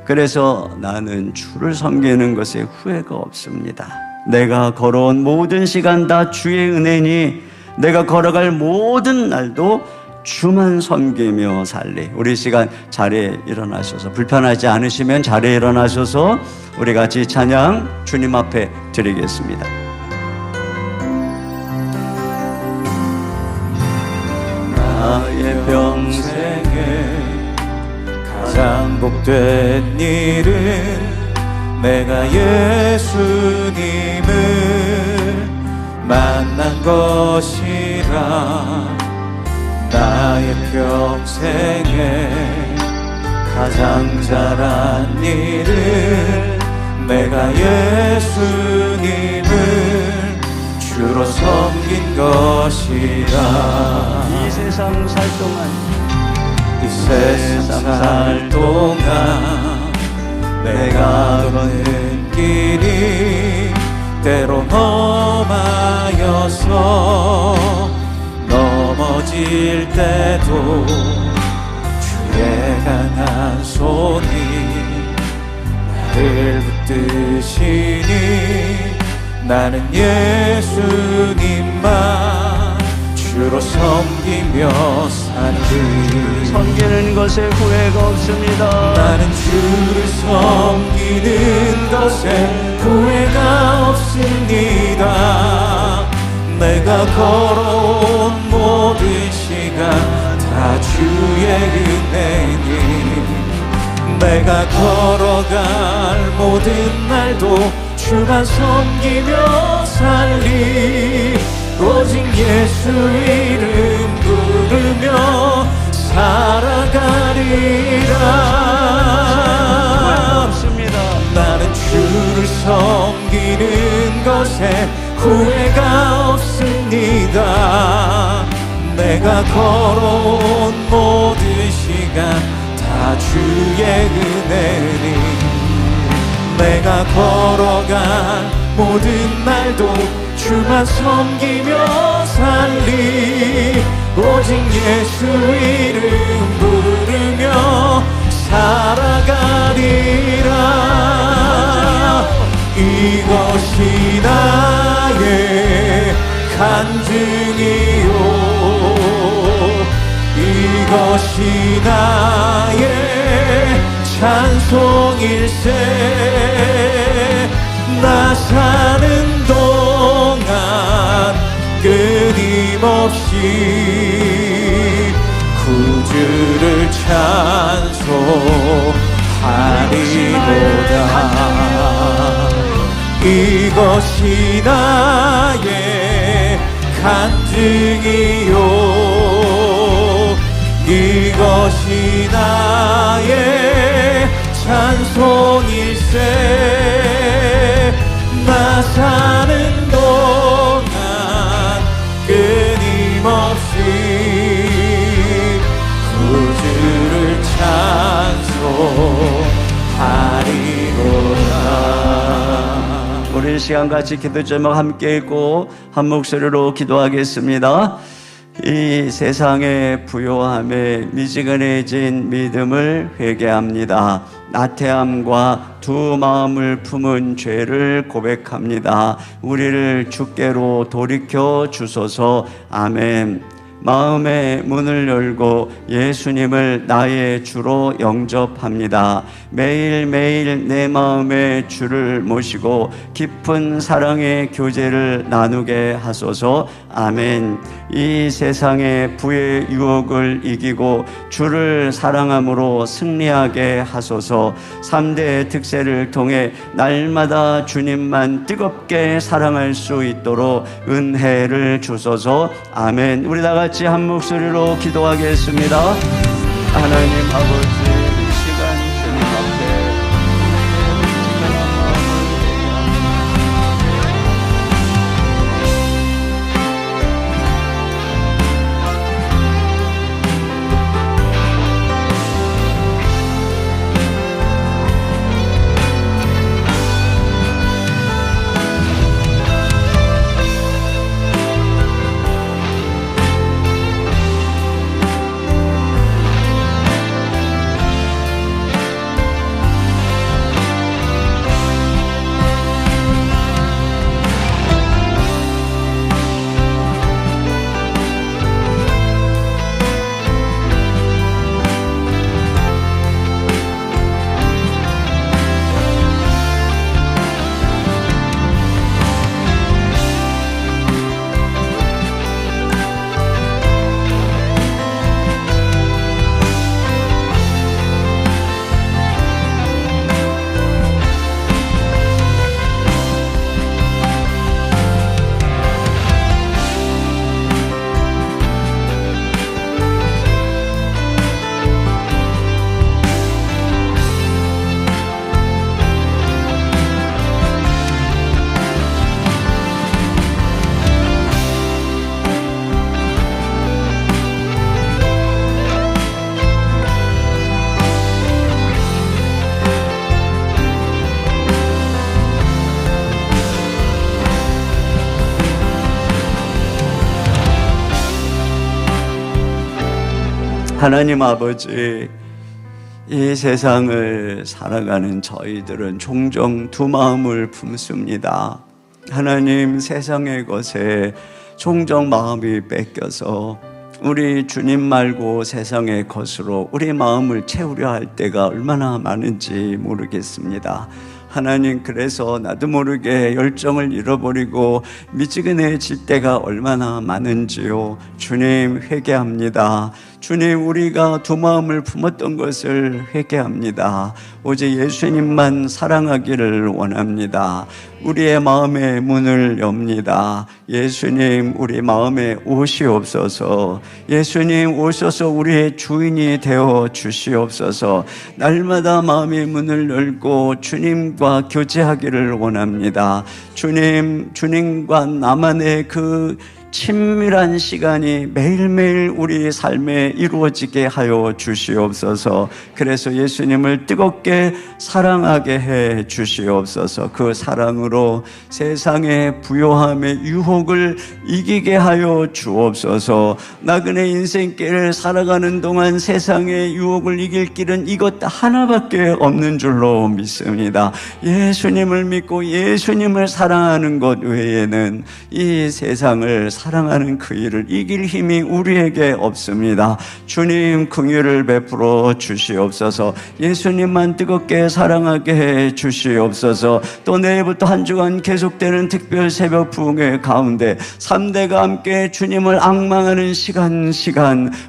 그래서 나는 주를 섬기는 것에 후회가 없습니다. 내가 걸어온 모든 시간 다 주의 은혜니 내가 걸어갈 모든 날도 주만 섬기며 살리. 우리 시간 자리에 일어나셔서, 불편하지 않으시면 자리에 일어나셔서 우리 같이 찬양 주님 앞에 드리겠습니다. 나의 평생에 가장 복된 일은 내가 예수님을 만난 것이라. 나의 평생에 가장 잘한 일은 내가 예수님을 주로 섬긴 것이라. 이 세상 살 동안 내가 걷는 길이 때로 험하여서 넘어질 때도 주의 강한 손이 나를 붙드시니 나는 예수님만 주로 섬기며 산들. 섬기는 것에 후회가 없습니다. 나는 주를 섬기는 것에 후회가 없습니다. 내가 걸어온 모든 시간 다 주의 은혜니 내가 걸어갈 모든 날도 주만 섬기며 살리 오직 예수 이름 부르며 살아가리라. 나는 주를 섬기는 것에 후회가 없습니다. 내가 걸어온 모든 시간 다 주의 은혜니 내가 걸어간 모든 날도 주만 섬기며 살리 오직 예수 이름 부르며 살아가리라. 이것이 나의 간증이요 이것이 나의 찬송일세. 나 사는 동안 끊임없이 구주를 찬송하리로다. 이것이 나의 간증이요 이것이 나의 찬송일세. 나 사는 동안 끊임없이 구주를 찬송하리로다. 우리 시간 같이 기도 제목 함께 읽고 한 목소리로 기도하겠습니다. 이 세상의 부요함에 미지근해진 믿음을 회개합니다. 나태함과 두 마음을 품은 죄를 고백합니다. 우리를 주께로 돌이켜 주소서. 아멘. 마음의 문을 열고 예수님을 나의 주로 영접합니다. 매일매일 내 마음의 주를 모시고 깊은 사랑의 교제를 나누게 하소서. 아멘. 이 세상의 부의 유혹을 이기고 주를 사랑함으로 승리하게 하소서. 3대 특세를 통해 날마다 주님만 뜨겁게 사랑할 수 있도록 은혜를 주소서. 아멘. 우리 다 같이 한 목소리로 기도하겠습니다. 하나님 아버지, 이 시간 주님 앞에 하나님 아버지, 이 세상을 살아가는 저희들은 종종 두 마음을 품습니다. 하나님, 세상의 것에 종종 마음이 뺏겨서 우리 주님 말고 세상의 것으로 우리 마음을 채우려 할 때가 얼마나 많은지 모르겠습니다. 하나님, 그래서 나도 모르게 열정을 잃어버리고 미지근해질 때가 얼마나 많은지요. 주님, 회개합니다. 주님, 우리가 두 마음을 품었던 것을 회개합니다. 오직 예수님만 사랑하기를 원합니다. 우리의 마음의 문을 엽니다. 예수님, 우리 마음에 오시옵소서. 예수님, 오셔서 우리의 주인이 되어 주시옵소서. 날마다 마음의 문을 열고 주님과 교제하기를 원합니다. 주님과 나만의 그 친밀한 시간이 매일매일 우리 삶에 이루어지게 하여 주시옵소서. 그래서 예수님을 뜨겁게 사랑하게 해 주시옵소서. 그 사랑으로 세상의 부요함의 유혹을 이기게 하여 주옵소서. 나그네 인생길을 살아가는 동안 세상의 유혹을 이길 길은 이것 하나밖에 없는 줄로 믿습니다. 예수님을 믿고 예수님을 사랑하는 것 외에는 이 세상을 사랑하는 그 일을 이길 힘이 우리에게 없습니다. 주님, 긍휼을 베풀어 주시옵소서. 예수님만 뜨겁게 사랑하게 해 주시옵소서. 또 내일부터 한 주간 계속되는 특별 새벽 부흥회 가운데 3대가 함께 주님을 앙망하는 시간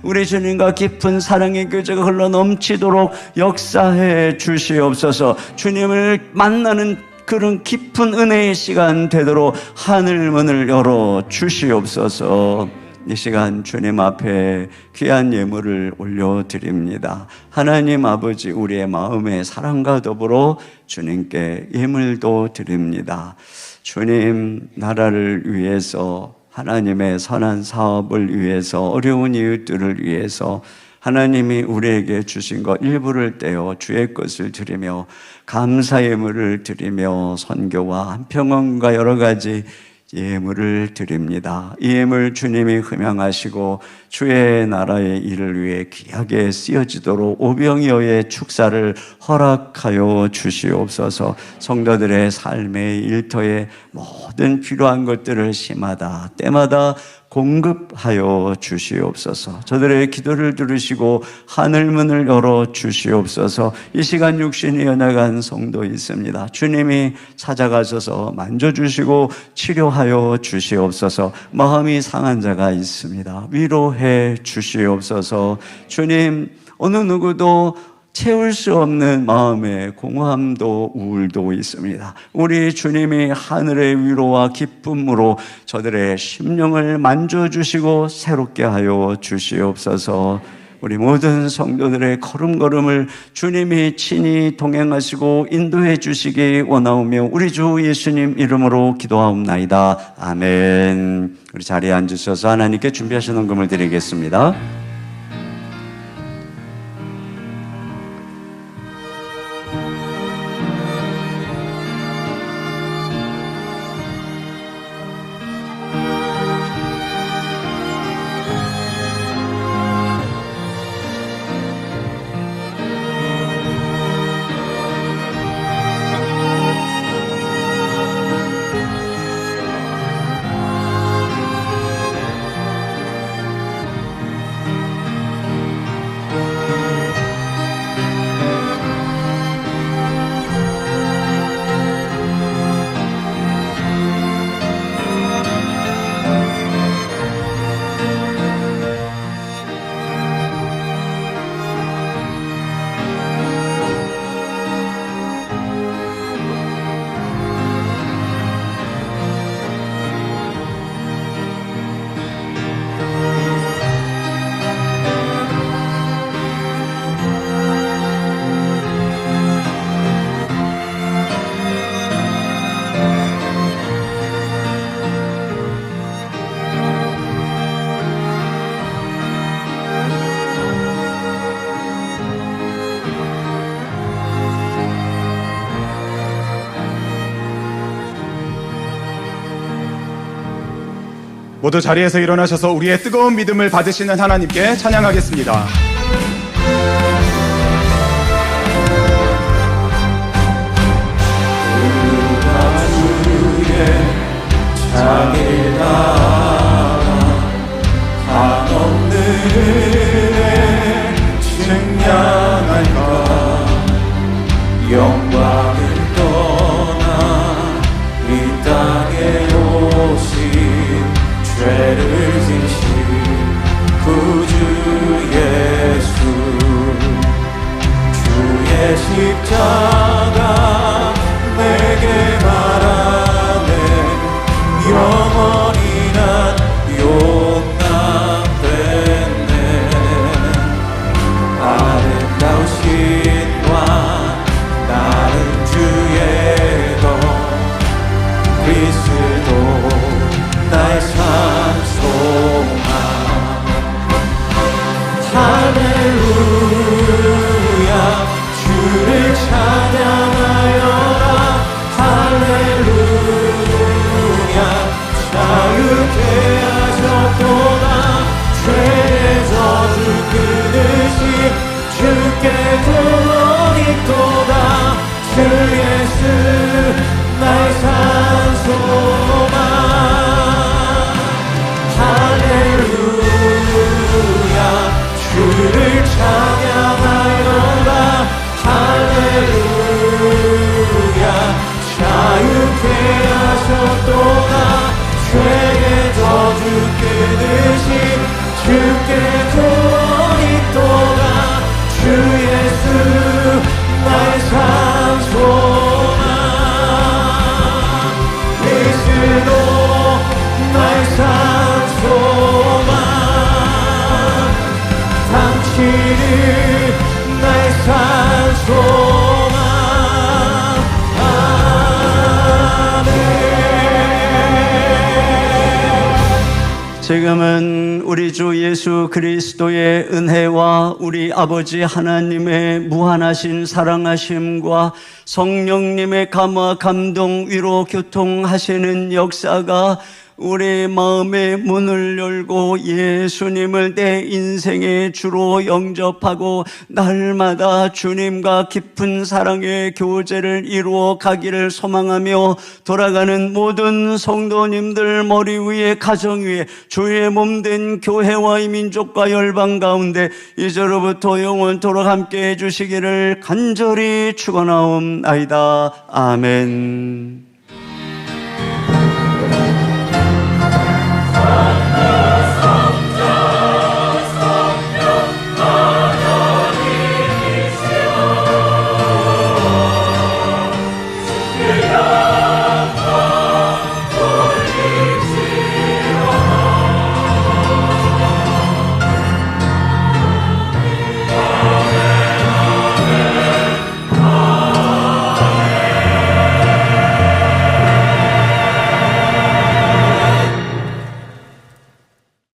우리 주님과 깊은 사랑의 교제가 흘러 넘치도록 역사해 주시옵소서. 주님을 만나는 그런 깊은 은혜의 시간 되도록 하늘 문을 열어 주시옵소서. 이 시간 주님 앞에 귀한 예물을 올려드립니다. 하나님 아버지, 우리의 마음의 사랑과 더불어 주님께 예물도 드립니다. 주님, 나라를 위해서, 하나님의 선한 사업을 위해서, 어려운 이웃들을 위해서 하나님이 우리에게 주신 것 일부를 떼어 주의 것을 드리며 감사 예물을 드리며 선교와 한평원과 여러 가지 예물을 드립니다. 이 예물 주님이 흠양하시고 주의 나라의 일을 위해 귀하게 쓰여지도록 오병이어의 축사를 허락하여 주시옵소서. 성도들의 삶의 일터에 모든 필요한 것들을 시마다 때마다 공급하여 주시옵소서. 저들의 기도를 들으시고 하늘문을 열어 주시옵소서. 이 시간 육신이 연약한 성도 있습니다. 주님이 찾아가셔서 만져주시고 치료하여 주시옵소서. 마음이 상한 자가 있습니다. 위로해 주시옵소서. 주님, 어느 누구도 채울 수 없는 마음의 공허함도 우울도 있습니다. 우리 주님이 하늘의 위로와 기쁨으로 저들의 심령을 만져주시고 새롭게 하여 주시옵소서. 우리 모든 성도들의 걸음걸음을 주님이 친히 동행하시고 인도해 주시기 원하오며 우리 주 예수님 이름으로 기도하옵나이다. 아멘. 우리 자리에 앉으셔서 하나님께 준비하신 헌금을 드리겠습니다. 모두 자리에서 일어나셔서 우리의 뜨거운 믿음을 받으시는 하나님께 찬양하겠습니다. 영광을 떠나 이 땅에 오신 죄를 지신 구주의 지금은 우리 주 예수 그리스도의 은혜와 우리 아버지 하나님의 무한하신 사랑하심과 성령님의 감화, 감동, 위로, 교통하시는 역사가 우리 마음의 문을 열고 예수님을 내 인생의 주로 영접하고 날마다 주님과 깊은 사랑의 교제를 이루어 가기를 소망하며 돌아가는 모든 성도님들 머리 위에 가정 위에 주의 몸된 교회와 이 민족과 열방 가운데 이제로부터 영원토록 함께 해주시기를 간절히 축원하옵나이다. 아멘.